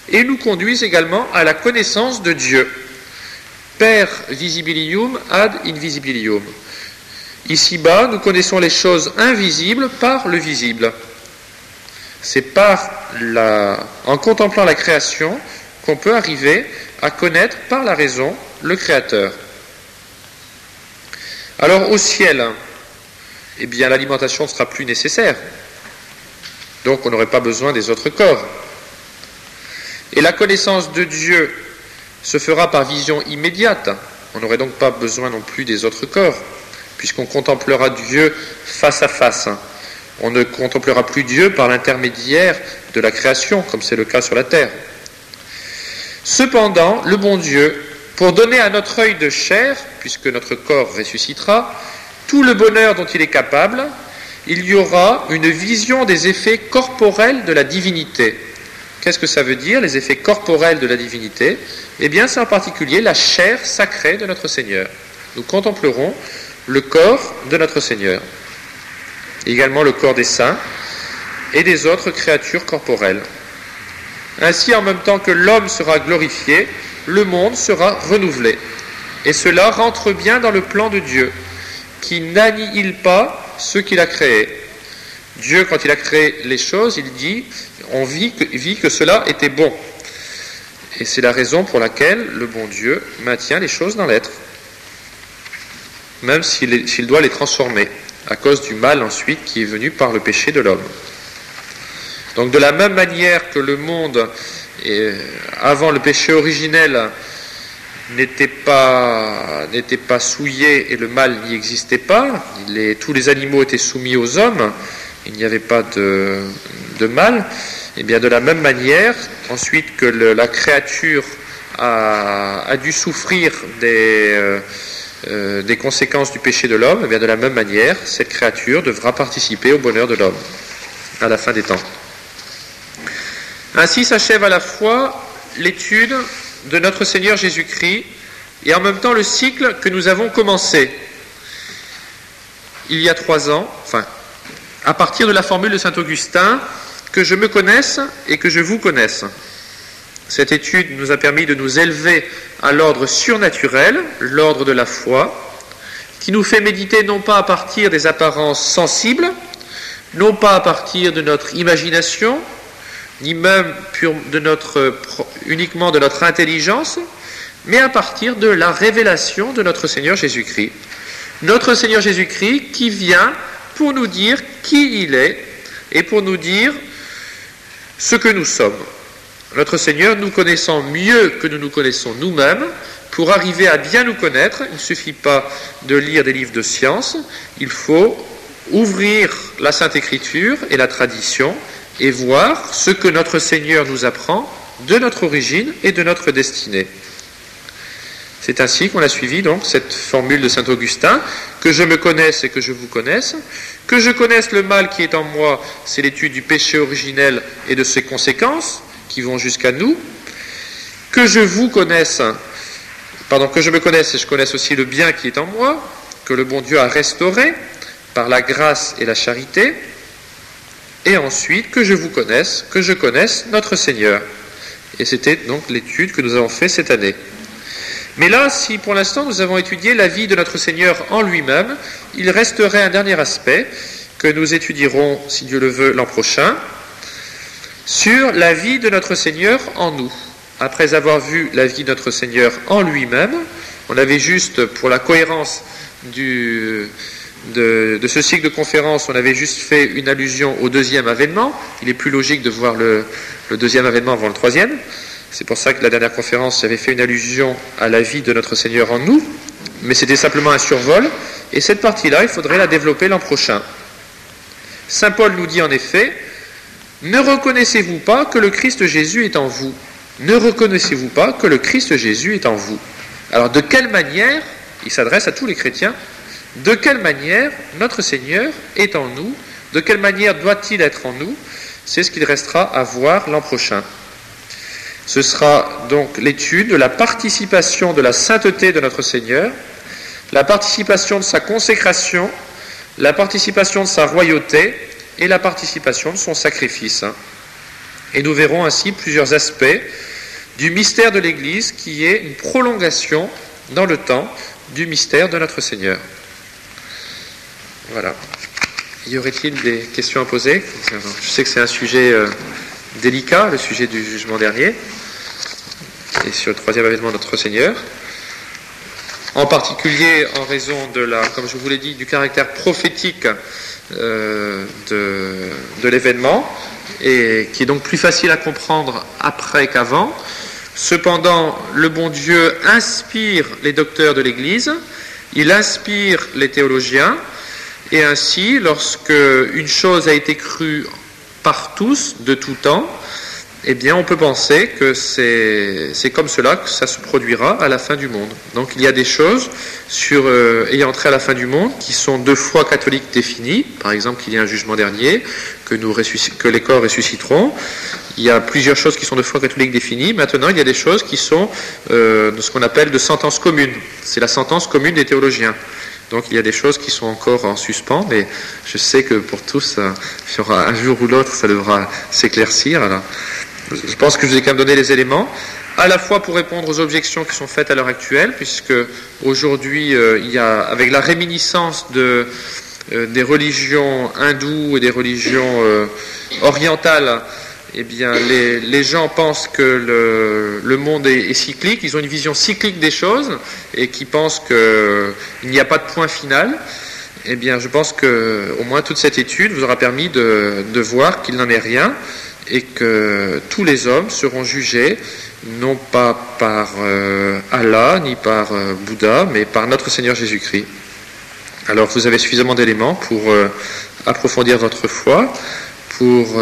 et nous conduisent également à la connaissance de Dieu. Per visibilium ad invisibilium. Ici-bas, nous connaissons les choses invisibles par le visible. C'est en contemplant la création qu'on peut arriver à connaître par la raison le Créateur. Alors au ciel, eh bien l'alimentation ne sera plus nécessaire. Donc on n'aurait pas besoin des autres corps. Et la connaissance de Dieu se fera par vision immédiate. On n'aurait donc pas besoin non plus des autres corps, puisqu'on contemplera Dieu face à face. On ne contemplera plus Dieu par l'intermédiaire de la création, comme c'est le cas sur la terre. Cependant, le bon Dieu, pour donner à notre œil de chair, puisque notre corps ressuscitera, tout le bonheur dont il est capable, il y aura une vision des effets corporels de la divinité. Qu'est-ce que ça veut dire, les effets corporels de la divinité ? Eh bien, c'est en particulier la chair sacrée de notre Seigneur. Nous contemplerons le corps de notre Seigneur, également le corps des saints et des autres créatures corporelles. Ainsi, en même temps que l'homme sera glorifié, le monde sera renouvelé. Et cela rentre bien dans le plan de Dieu, qui n'annihile pas ce qu'il a créé. Dieu, quand il a créé les choses, il dit, on vit que cela était bon. Et c'est la raison pour laquelle le bon Dieu maintient les choses dans l'être, même s'il doit les transformer, à cause du mal ensuite qui est venu par le péché de l'homme. Donc de la même manière que le monde, avant le péché originel, n'était pas souillé et le mal n'y existait pas, tous les animaux étaient soumis aux hommes, il n'y avait pas de mal, et bien de la même manière, ensuite que la créature a dû souffrir des conséquences du péché de l'homme, et bien de la même manière, cette créature devra participer au bonheur de l'homme à la fin des temps. Ainsi s'achève à la fois l'étude de notre Seigneur Jésus-Christ et en même temps le cycle que nous avons commencé il y a 3 ans, à partir de la formule de saint Augustin, que je me connaisse et que je vous connaisse. Cette étude nous a permis de nous élever à l'ordre surnaturel, l'ordre de la foi, qui nous fait méditer non pas à partir des apparences sensibles, non pas à partir de notre imagination, ni même uniquement de notre intelligence, mais à partir de la révélation de notre Seigneur Jésus-Christ. Notre Seigneur Jésus-Christ qui vient pour nous dire qui il est et pour nous dire ce que nous sommes. Notre Seigneur nous connaissant mieux que nous nous connaissons nous-mêmes, pour arriver à bien nous connaître, il ne suffit pas de lire des livres de science, il faut ouvrir la Sainte Écriture et la tradition et voir ce que notre Seigneur nous apprend de notre origine et de notre destinée. C'est ainsi qu'on a suivi donc cette formule de saint Augustin, que je me connaisse et que je vous connaisse, que je connaisse le mal qui est en moi, c'est l'étude du péché originel et de ses conséquences qui vont jusqu'à nous, que je me connaisse et je connaisse aussi le bien qui est en moi, que le bon Dieu a restauré par la grâce et la charité, et ensuite que je vous connaisse, que je connaisse notre Seigneur. Et c'était donc l'étude que nous avons faite cette année. Mais là, si pour l'instant nous avons étudié la vie de notre Seigneur en lui-même, il resterait un dernier aspect que nous étudierons, si Dieu le veut, l'an prochain, sur la vie de notre Seigneur en nous. Après avoir vu la vie de notre Seigneur en lui-même, on avait juste, pour la cohérence de ce cycle de conférences, on avait juste fait une allusion au 2e avènement. Il est plus logique de voir le 2e avènement avant le 3e. C'est pour ça que la dernière conférence avait fait une allusion à la vie de notre Seigneur en nous, mais c'était simplement un survol, et cette partie-là, il faudrait la développer l'an prochain. Saint Paul nous dit en effet, « Ne reconnaissez-vous pas que le Christ Jésus est en vous ? Ne reconnaissez-vous pas que le Christ Jésus est en vous ?» Alors de quelle manière, il s'adresse à tous les chrétiens, de quelle manière notre Seigneur est en nous, de quelle manière doit-il être en nous, c'est ce qu'il restera à voir l'an prochain. Ce sera donc l'étude de la participation de la sainteté de notre Seigneur, la participation de sa consécration, la participation de sa royauté et la participation de son sacrifice. Et nous verrons ainsi plusieurs aspects du mystère de l'Église qui est une prolongation dans le temps du mystère de notre Seigneur. Voilà. Y aurait-il des questions à poser ? Je sais que c'est un sujet délicat, le sujet du jugement dernier, et sur le 3e avènement de notre Seigneur, en particulier en raison comme je vous l'ai dit, du caractère prophétique de l'événement, et qui est donc plus facile à comprendre après qu'avant. Cependant, le bon Dieu inspire les docteurs de l'Église, il inspire les théologiens, et ainsi, lorsque une chose a été crue par tous, de tout temps, eh bien, on peut penser que c'est comme cela que ça se produira à la fin du monde. Donc, il y a des choses ayant trait à la fin du monde qui sont de foi catholique définies. Par exemple, qu'il y a un jugement dernier, que les corps ressusciteront. Il y a plusieurs choses qui sont de foi catholique définies. Maintenant, il y a des choses qui sont de ce qu'on appelle de sentence commune. C'est la sentence commune des théologiens. Donc il y a des choses qui sont encore en suspens, mais je sais que pour tous, il y aura un jour ou l'autre, ça devra s'éclaircir. Alors, je pense que je vous ai quand même donné les éléments, à la fois pour répondre aux objections qui sont faites à l'heure actuelle, puisque aujourd'hui, il y a, avec la réminiscence des religions hindoues et des religions orientales, eh bien, les gens pensent que le monde est cyclique, ils ont une vision cyclique des choses, et qui pensent qu'il n'y a pas de point final. Eh bien, je pense que au moins toute cette étude vous aura permis de voir qu'il n'en est rien, et que tous les hommes seront jugés non pas par Allah ni par Bouddha, mais par notre Seigneur Jésus-Christ. Alors vous avez suffisamment d'éléments pour approfondir votre foi, pour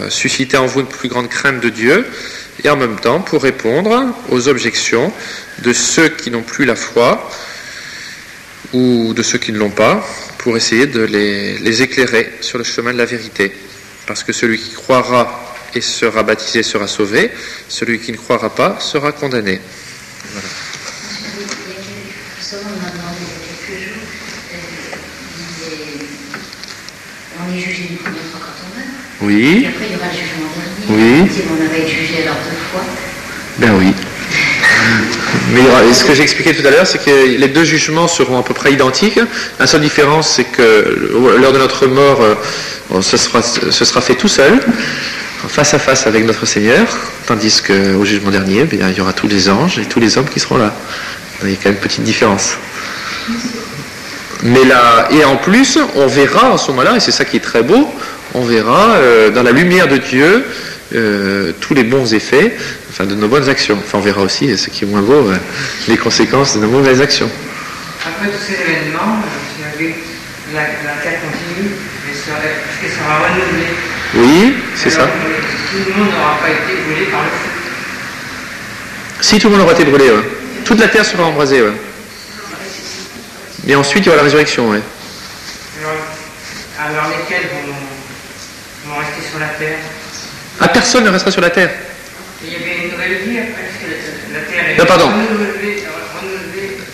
susciter en vous une plus grande crainte de Dieu, et en même temps pour répondre aux objections de ceux qui n'ont plus la foi ou de ceux qui ne l'ont pas, pour essayer de les éclairer sur le chemin de la vérité. Parce que celui qui croira et sera baptisé sera sauvé, celui qui ne croira pas sera condamné. Voilà. On est jugé une première fois quand on meurt. Oui. Et après, il y aura le jugement dernier. Oui. Si on avait été jugé alors 2 fois. Ben oui. Mais ce que j'ai expliqué tout à l'heure, c'est que les 2 jugements seront à peu près identiques. La seule différence, c'est que lors de notre mort, ce sera fait tout seul, face à face avec notre Seigneur, tandis qu'au jugement dernier, il y aura tous les anges et tous les hommes qui seront là. Il y a quand même une petite différence. Mais là, et en plus, on verra à ce moment-là, et c'est ça qui est très beau, on verra dans la lumière de Dieu tous les bons effets, enfin de nos bonnes actions. Enfin, on verra aussi, ce qui est moins beau, les conséquences de nos mauvaises actions. Après tous ces événements, la Terre continue, parce qu'elle sera renouvelée. Oui, c'est ça. Tout le monde n'aura pas été brûlé par le feu. Si tout le monde aura été brûlé, ouais. Toute la terre sera embrasée, ouais. Et ensuite, il y aura la résurrection, ouais. Alors lesquels vont rester sur la terre? Ah, personne ne restera sur la terre. Il y avait une nouvelle vie après, parce que la terre est Non, pardon. renouvelée.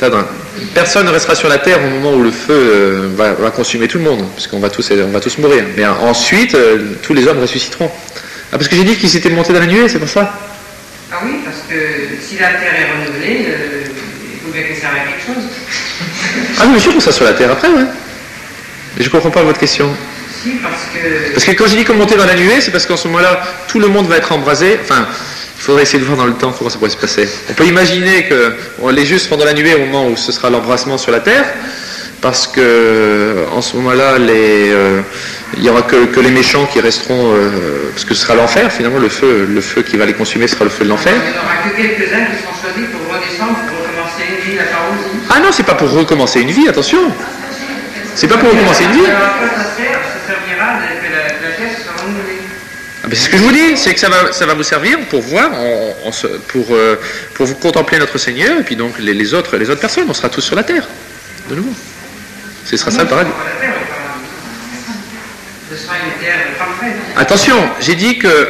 Attends. Personne ne restera sur la terre au moment où le feu va consumer tout le monde, parce qu'on va tous mourir. Mais ensuite, tous les hommes ressusciteront. Ah, parce que j'ai dit qu'ils étaient montés dans la nuée, c'est pour ça? Ah oui, parce que si la terre est renouvelée, il faut bien qu'elle serve à quelque chose. Ah oui, monsieur, on sera sur la terre après, ouais. Mais je ne comprends pas votre question. Si, Parce que quand j'ai dit qu'on montait dans la nuée, c'est parce qu'en ce moment-là, tout le monde va être embrasé. Enfin, il faudrait essayer de voir dans le temps comment ça pourrait se passer. On peut imaginer que les justes seront dans la nuée au moment où ce sera l'embrassement sur la terre, parce que en ce moment-là, il n'y aura que les méchants qui resteront, parce que ce sera l'enfer finalement, le feu qui va les consumer sera le feu de l'enfer. Il n'y en aura que quelques-uns qui seront choisis pour redescendre, pour recommencer une vie à parousie. Ah non, c'est pas pour recommencer une vie, attention. C'est pas pour recommencer une vie. Alors après, ça servira que la terre soit renouvelée. Ah ben c'est ce que je vous dis, c'est que ça va vous servir pour voir, pour vous contempler notre Seigneur, et puis donc les autres personnes, on sera tous sur la terre, de nouveau. Ce sera ça le paradis. Ce sera une terre parfaite. Attention, j'ai dit que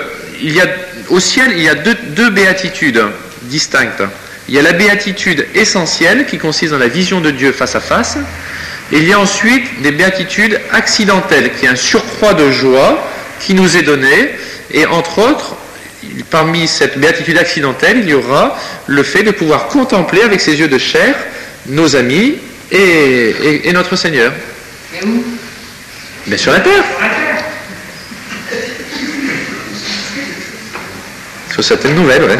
au ciel, il y a deux béatitudes distinctes. Il y a la béatitude essentielle qui consiste dans la vision de Dieu face à face, et il y a ensuite des béatitudes accidentelles, qui est un surcroît de joie qui nous est donné, et entre autres, parmi cette béatitude accidentelle, il y aura le fait de pouvoir contempler avec ses yeux de chair nos amis et notre Seigneur. Et où? Mais sur la terre. Sur la terre. Sur certaines nouvelles, ouais.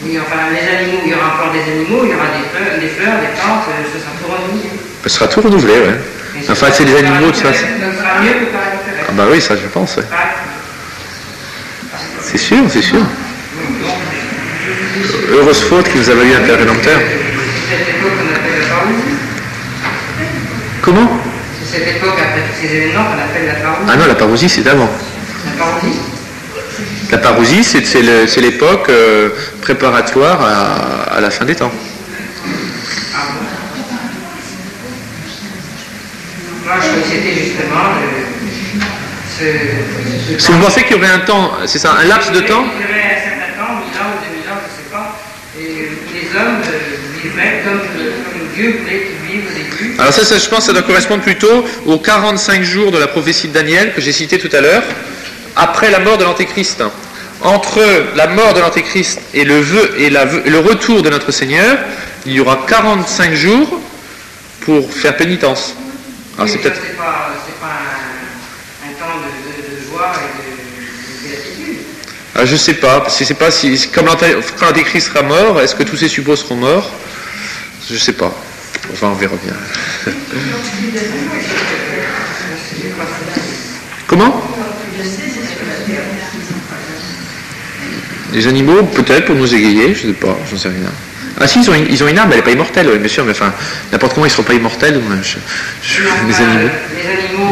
Oui, enfin, les animaux, il y aura encore des animaux, il y aura des fleurs, des plantes, ce sera tout renouvelé. Ce sera tout renouvelé, ouais. Enfin, c'est des animaux, tout ça. Ça sera mieux que par l'intérêt. Ah bah oui, ça je pense, ouais. C'est sûr, c'est sûr. Heureuse faute qui vous a valu un Père rédempteur. C'est cette époque qu'on appelle la parousie. Comment? C'est cette époque, après tous ces événements, qu'on appelle la parousie. Ah non, la parousie, c'est d'avant. La parousie? La parousie, c'est l'époque préparatoire à la fin des temps. Ah bon? Moi, je crois que c'était justement Si vous pensez qu'il y aurait un temps, c'est ça, un laps de temps? Il y aurait un certain temps, 1000 ans ou 2000 ans, je ne sais pas, et les hommes vivraient comme Dieu voulait qu'ils vivent au début. Alors ça, je pense que ça doit correspondre plutôt aux 45 jours de la prophétie de Daniel que j'ai cité tout à l'heure, après la mort de l'Antéchrist. Entre la mort de l'Antéchrist et le retour de notre Seigneur, il y aura 45 jours pour faire pénitence. Alors Oui, c'est peut-être... c'est pas un temps de joie et de béatitude. Ah, je sais pas, parce que c'est pas si quand l'Antéchrist sera mort, est-ce que tous ses suppôts seront morts? Je sais pas. Enfin, on verra bien. Les animaux, peut-être pour nous égayer, je ne sais pas, j'en sais rien. Ah si, ils ont une âme, elle n'est pas immortelle, oui, bien sûr, mais enfin, n'importe comment ils ne seront pas immortels, les animaux.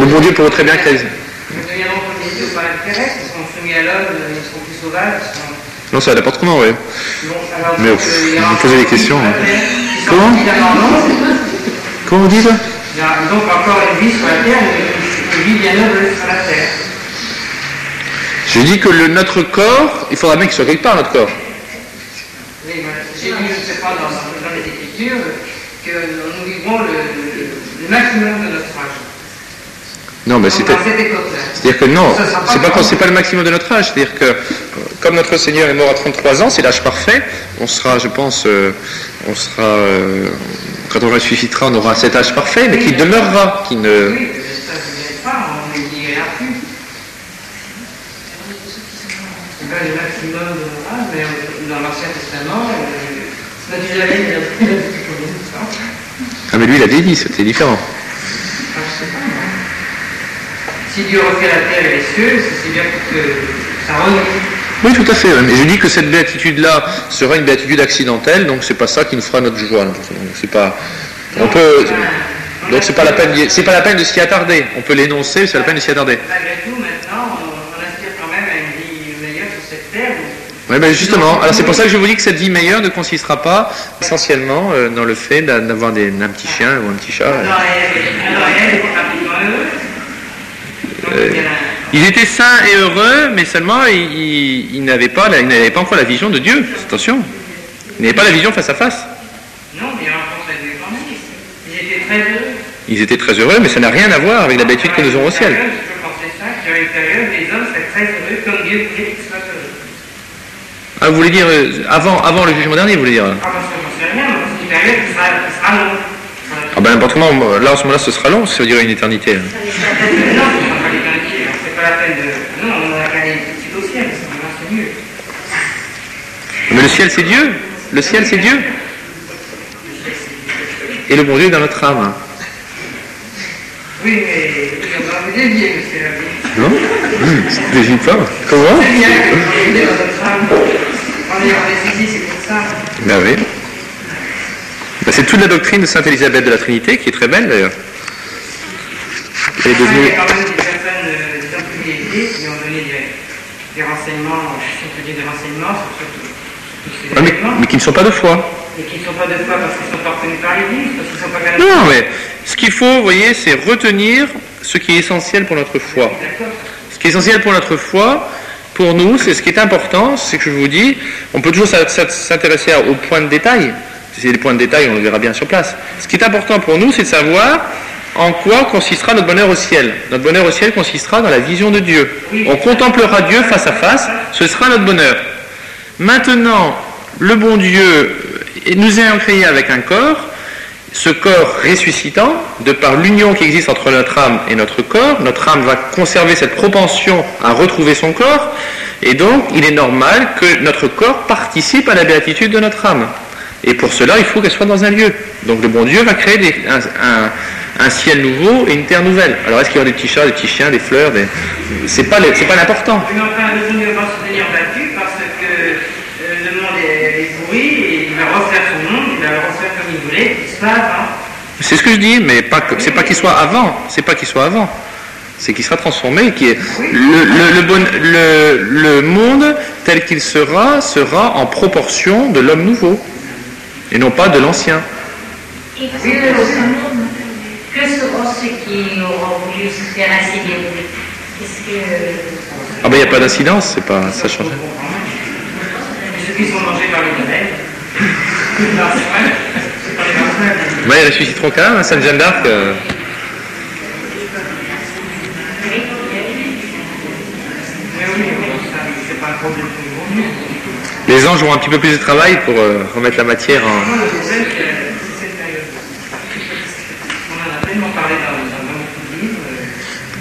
Le bon Dieu pourrait très bien créer. Ils deviendront comme les dieux au paradis terrestre, ils seront soumis à l'homme, ils seront plus sauvages. Non, ça n'importe comment, oui. Bon, alors, mais vous me posez des questions. Hein. Comment vous dites? Il y a donc encore une vie sur la terre, une vie bien heureuse sur la terre. Je dis que notre corps, il faudra bien qu'il soit quelque part, notre corps. Oui, j'ai lu, je ne sais pas, dans les Écritures, que nous vivons le maximum de notre âge. Non, mais c'est-à-dire que non, c'est pas le maximum de notre âge. C'est-à-dire que, comme notre Seigneur est mort à 33 ans, c'est l'âge parfait. On sera, je pense, quand on ressuscitera, on aura cet âge parfait, mais qui demeurera, qui ne... Oui, ça ne vient pas, on ne dira plus. C'est pas le maximum de notre âge, mais dans l'Ancien Testament, Mathusalem, il a plus de temps. Ah, mais lui, il a dit, c'était différent. Ah, je sais pas, moi. Si Dieu refait la terre et les cieux, c'est bien pour que ça renoue. Oui, tout à fait. Mais je dis que cette béatitude-là sera une béatitude accidentelle, donc c'est pas ça qui nous fera notre joie. Donc c'est pas. On peut. Donc c'est pas la peine de s'y attarder. On peut l'énoncer, c'est la peine de s'y attarder. Malgré tout, maintenant, on aspire quand même à une vie meilleure sur cette terre. Oui, ben justement. Alors c'est pour ça que je vous dis que cette vie meilleure ne consistera pas essentiellement dans le fait d'avoir un petit chien ou un petit chat. Alors elle est rapidement heureuse. Ils étaient sains et heureux, mais seulement ils n'avaient pas encore la vision de Dieu. Attention, ils n'avaient pas la vision face à face. Non, mais ils rencontraient Dieu quand même. Ils étaient très heureux. Ils étaient très heureux, mais ça n'a rien à voir avec la béatitude que nous aurons au ciel. Je pensais ça, qu'à l'intérieur, les hommes seraient très heureux, comme Dieu voulait qu'ils soient heureux. Ah, vous voulez dire avant le jugement dernier, vous voulez dire? Ah, parce que j'en sais rien, mais dans cette période, il sera long. Ah ben n'importe comment, là en ce moment-là ce sera long, ça veut dire une éternité. Non, ce ne sera pas l'éternité, c'est pas la peine de... Non, on a qu'à aller tout de suite au ciel, c'est mieux. Mais le ciel c'est Dieu, le ciel c'est Dieu. Et le bon Dieu est dans notre âme. Oui, mais on va vous dévier, monsieur l'abbé. Non? Ça ne dévie pas. Comment? C'est bien qu'on est dans notre âme. On est ici, c'est pour ça. Ben oui. Ben, c'est toute la doctrine de Sainte Élisabeth de la Trinité, qui est très belle d'ailleurs. Elle est devenue... Il y a quand même des personnes, des hommes privilégiés qui ont donné des renseignements, si on peut dire des renseignements sur tous ces événements. Mais qui ne sont pas de foi. Et qui ne sont pas de foi parce qu'ils ne sont pas reconnus par l'Église, parce qu'ils ne sont pas canoniques. Non, mais ce qu'il faut, vous voyez, c'est retenir ce qui est essentiel pour notre foi. Ce qui est essentiel pour notre foi, pour nous, c'est ce qui est important, c'est que je vous dis, on peut toujours s'intéresser aux points de détail. Si c'est des points de détail, on le verra bien sur place. Ce qui est important pour nous, c'est de savoir en quoi consistera notre bonheur au ciel. Notre bonheur au ciel consistera dans la vision de Dieu. On contemplera Dieu face à face, ce sera notre bonheur. Maintenant, le bon Dieu nous ayant créé avec un corps, ce corps ressuscitant, de par l'union qui existe entre notre âme et notre âme va conserver cette propension à retrouver son corps, et donc il est normal que notre corps participe à la béatitude de notre âme. Et pour cela, il faut qu'elle soit dans un lieu. Donc le bon Dieu va créer un ciel nouveau et une terre nouvelle. Alors est-ce qu'il y aura des petits chats, des petits chiens, des fleurs c'est pas l'important. Mais enfin, le Dieu va se tenir battu parce que le monde est pourri et il va refaire son monde, il va le refaire comme il voulait, il se passe avant. C'est ce que je dis, mais c'est pas qu'il soit avant. C'est pas qu'il soit avant. C'est qu'il sera transformé, le monde tel qu'il sera en proportion de l'homme nouveau. Et non pas de l'ancien. Et que seront ceux qui auront voulu se faire insérer? Ah ben il n'y a pas d'incidence, ça change. Ceux qui sont mangés par les rebelles. Ouais, ils ressusciteront quand même, hein, Sainte Jeanne d'Arc. C'est pas un problème pour nous. Les anges auront un petit peu plus de travail pour remettre la matière en... Le problème, c'est cette période. On en a tellement parlé dans beaucoup de livres.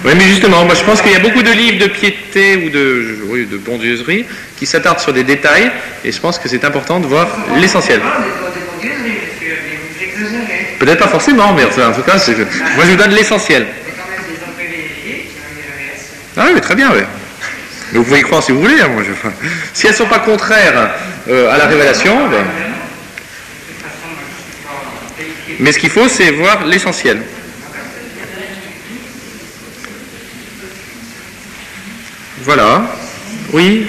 Oui, mais justement, moi je pense qu'il y a beaucoup de livres de piété ou de bondieuserie qui s'attardent sur des détails, et je pense que c'est important de voir l'essentiel. Peut-être pas forcément, mais en tout cas, moi je vous donne l'essentiel. C'est quand même des hommes privilégiés qui ont eu le reste. Ah oui, mais très bien, oui. Mais vous pouvez y croire si vous voulez. Hein, moi, si elles ne sont pas contraires à la révélation, ben... mais ce qu'il faut, c'est voir l'essentiel. Voilà. Oui.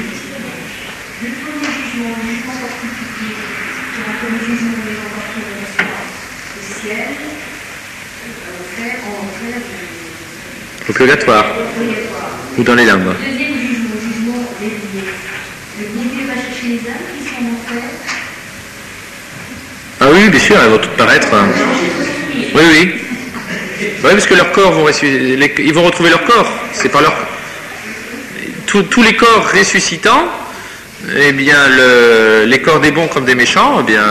Au purgatoire. Ou dans les limbes. Deuxième jugement dévié. Le bon Dieu va chercher les âmes qui sont en enfer. Ah oui, bien sûr, elles vont toutes paraître. Oui, oui. Oui, parce que leurs corps vont ils vont retrouver leur corps. C'est par leur... Tous les corps ressuscitants, eh bien, les corps des bons comme des méchants, eh bien...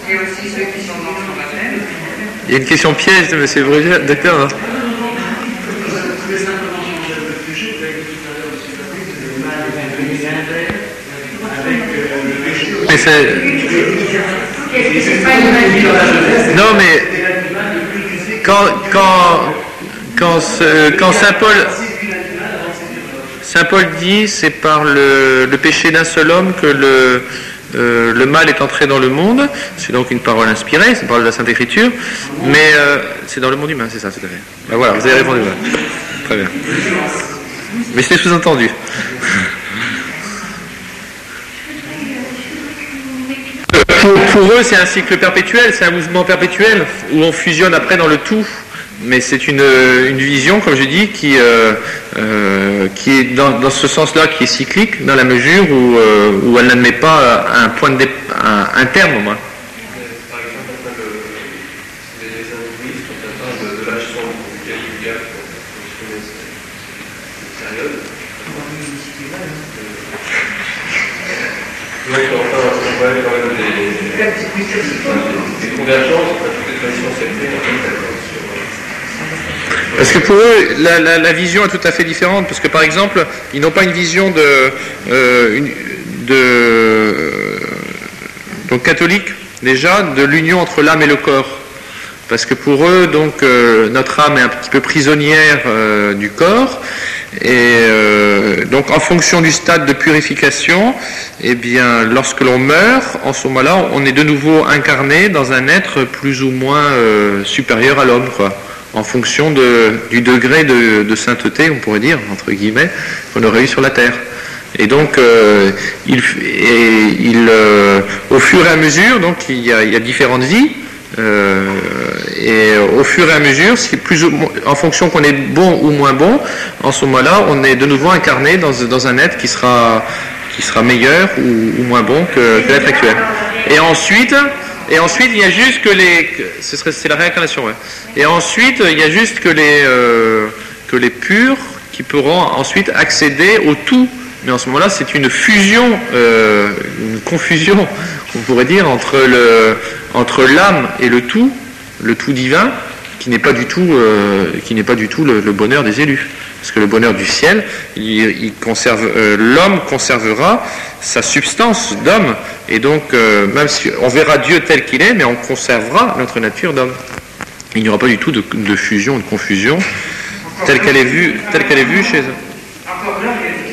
Et aussi ceux qui sont dans son baptême. Il y a une question piège de M. Brugier, docteur. Hein. Mais c'est... Non, mais quand Saint Paul dit c'est par le péché d'un seul homme que le mal est entré dans le monde, c'est donc une parole inspirée, c'est une parole de la Sainte Écriture, mais c'est dans le monde humain, c'est ça, tout à fait. Ben voilà, vous avez répondu. Très bien. Mais c'était sous-entendu. Pour eux, c'est un cycle perpétuel, c'est un mouvement perpétuel où on fusionne après dans le tout. Mais c'est une vision, comme je dis, qui est dans ce sens-là, qui est cyclique, dans la mesure où elle n'admet pas un point un terme au moins. Par exemple, les hindouistes sont atteints de l'âge sombre, du Kali-Yuga, pour exprimer cette période. Donc, enfin, on va aller parler des convergences, toutes les traditions sectaires, en fait, parce que pour eux, la vision est tout à fait différente, parce que par exemple, ils n'ont pas une vision donc catholique, déjà, de l'union entre l'âme et le corps. Parce que pour eux, donc, notre âme est un petit peu prisonnière du corps, et donc en fonction du stade de purification, eh bien, lorsque l'on meurt, en ce moment-là, on est de nouveau incarné dans un être plus ou moins supérieur à l'homme, quoi. En fonction du degré de sainteté, on pourrait dire, entre guillemets, qu'on aurait eu sur la terre. Et donc, au fur et à mesure, donc, il y a différentes vies, et au fur et à mesure, en fonction qu'on est bon ou moins bon, en ce moment-là, on est de nouveau incarné dans un être qui sera meilleur ou moins bon que l'être actuel. Et ensuite, il y a juste que c'est la réincarnation, ouais. Et ensuite, il y a juste que les purs qui pourront ensuite accéder au tout. Mais en ce moment-là, c'est une fusion, une confusion, on pourrait dire, entre l'âme et le tout divin, qui n'est pas du tout le bonheur des élus. Parce que le bonheur du ciel, l'homme conservera sa substance d'homme, et donc même si on verra Dieu tel qu'il est, mais on conservera notre nature d'homme. Il n'y aura pas du tout de fusion, de confusion, telle qu'elle est vue chez eux. Encore là, il y a des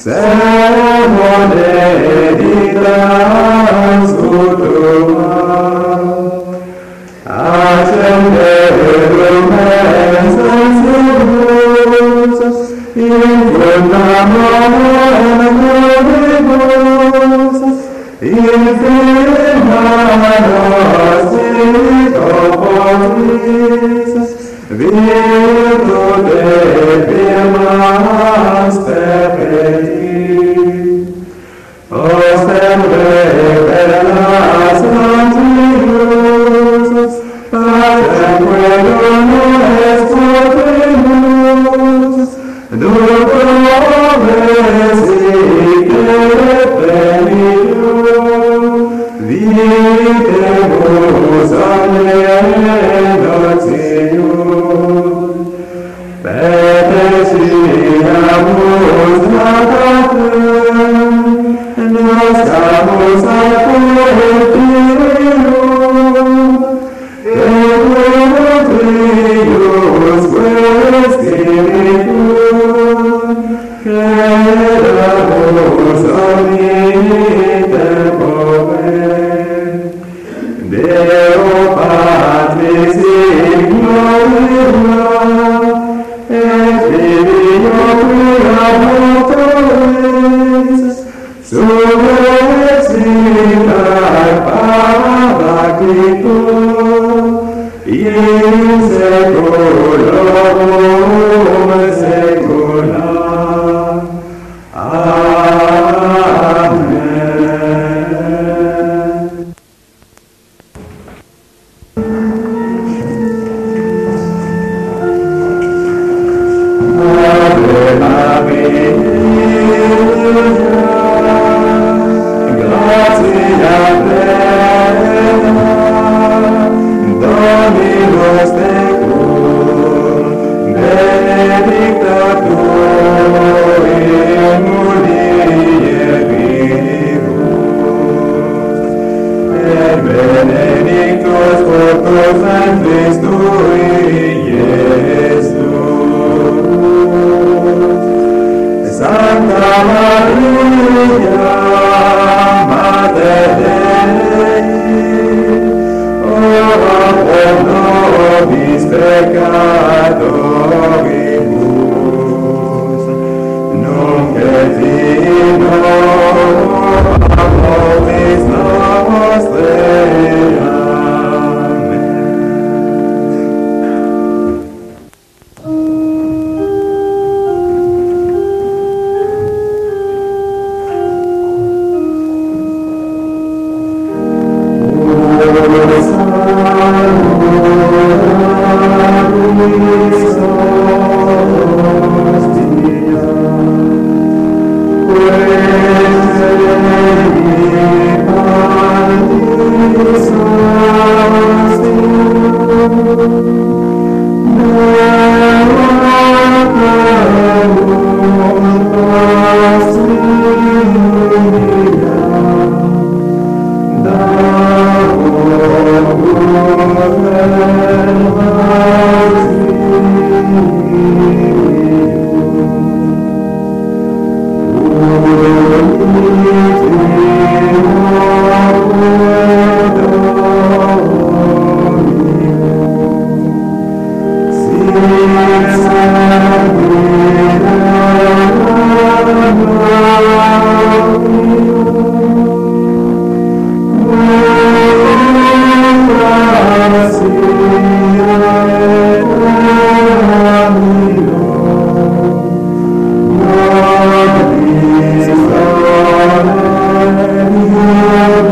Saint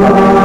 Amen.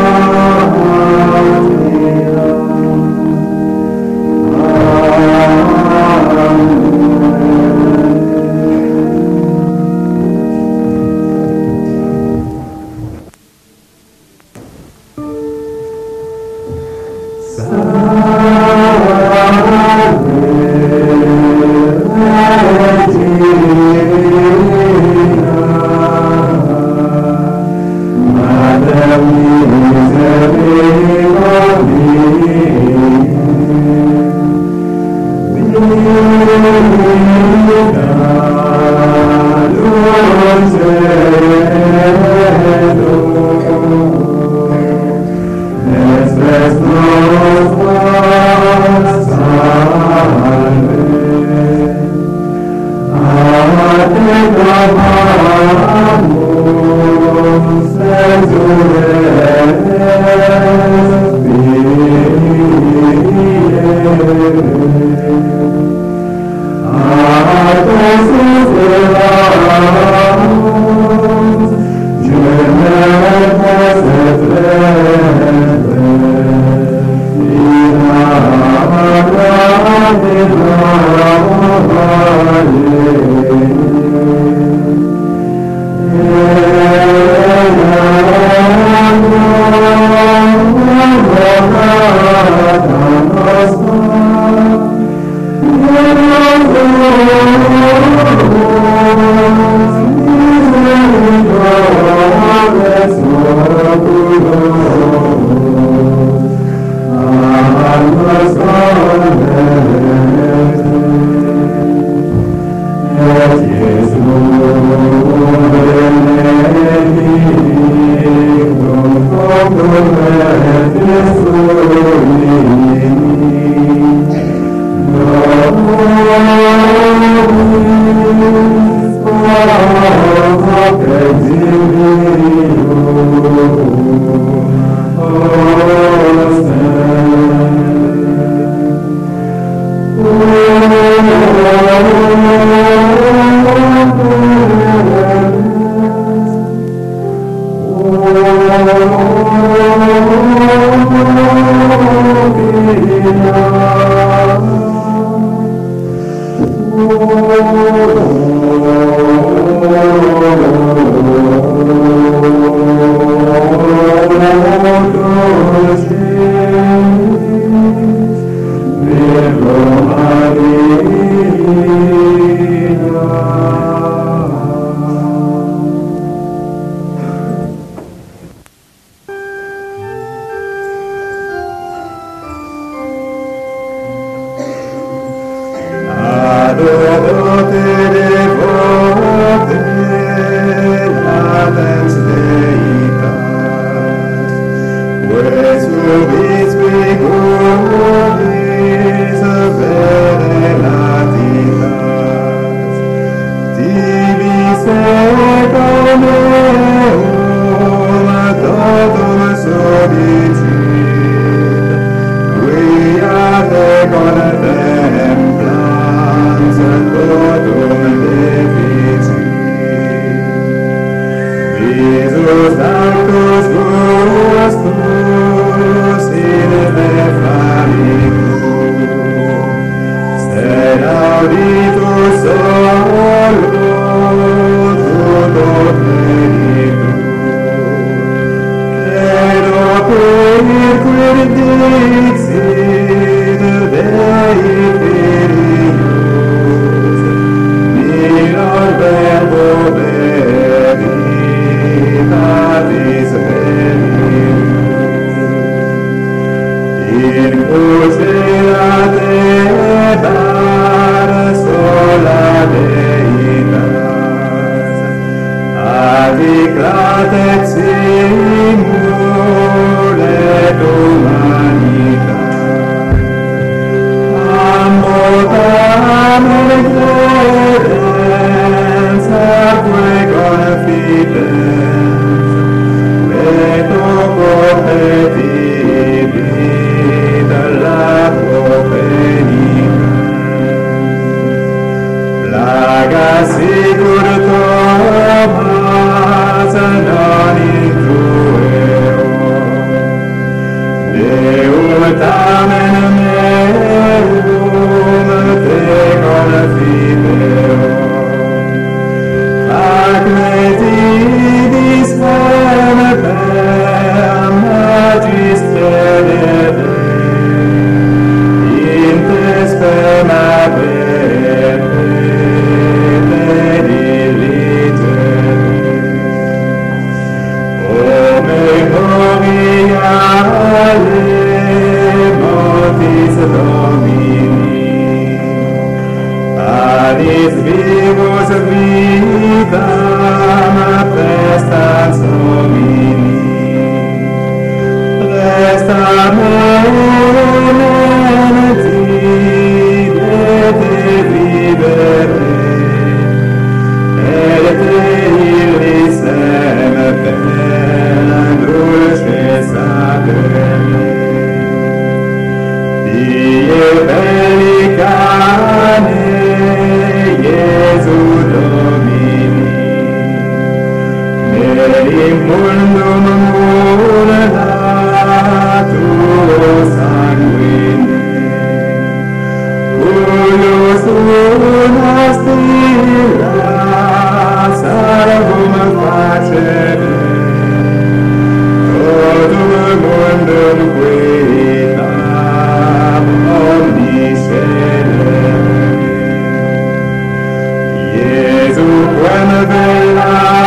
Quem velatum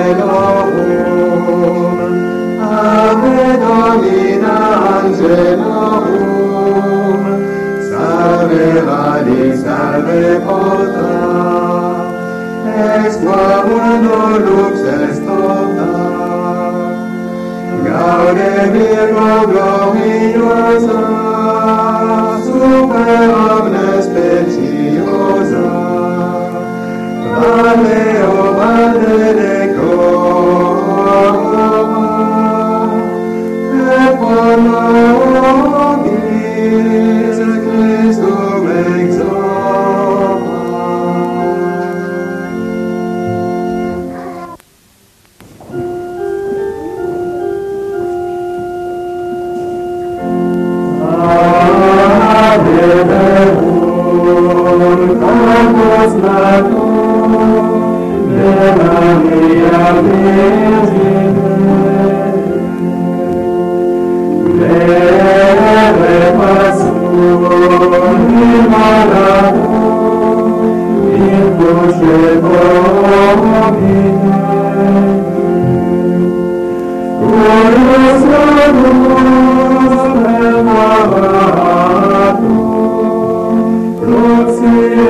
angelorum, Ave Domina angelorum, salve radix, salve porta, ex quamundo lux est orta, Gaude Virgo gloriosa, super omnes speciosa, Valeo Valdelecora, et pro nobis Christum exorta. Campus Latum, de Maria Virgine, Vere Pasum, in Malatum, in Pusce Domine, Glorious Latus, Memoratum, Proxit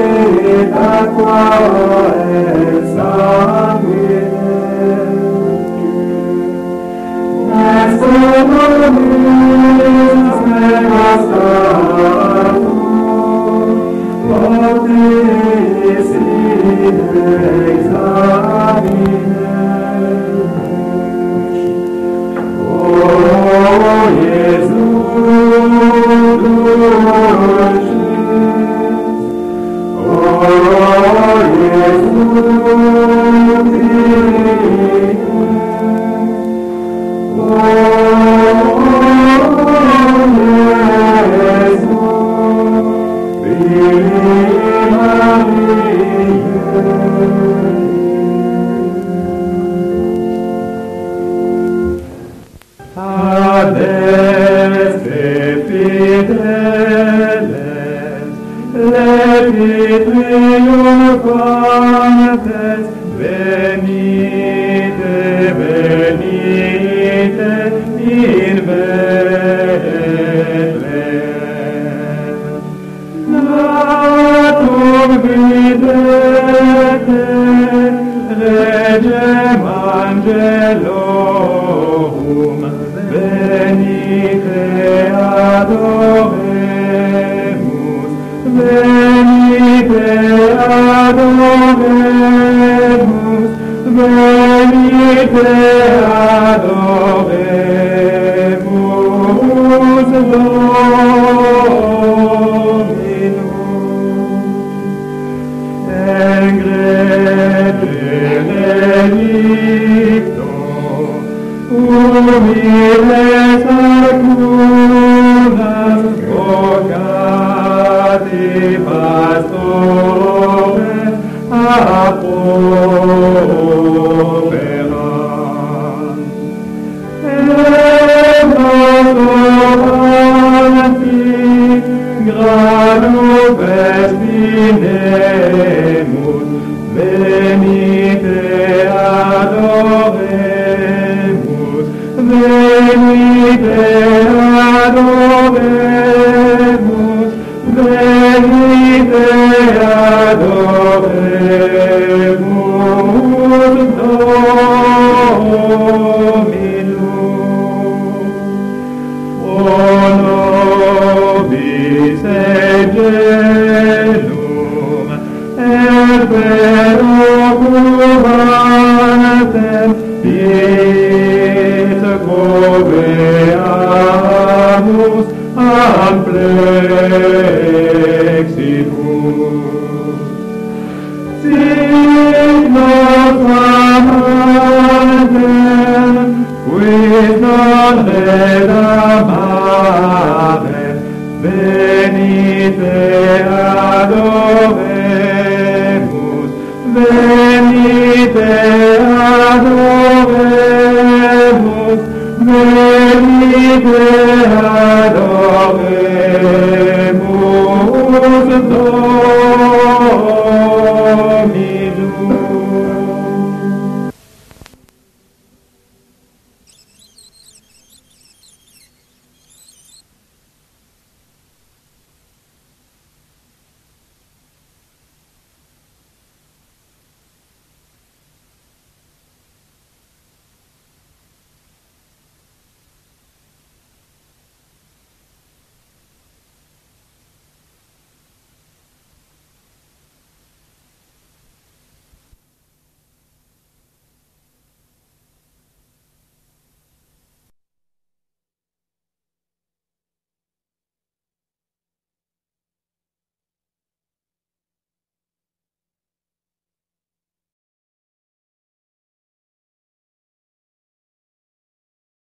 aqua et sanguine, est nobis megas datum, mortis in examine. O Jesus, dulcis, O venite, venite in Bethlehem. Natum videte, regem angelorum, venite adoremus, venite adoremus, venite adoremus Dominum. Engrede relicto, humiles acunas, vocati pastores, apoveran. Granum vestinemus, venite adoremus, venite adoremus, venite adoremus Dominum. O nobis angelum, et vero cubantem, et coveamus amplexibus. Signos amantem, quis non redamare, venite adoremus, venite adoremus, venite adoremus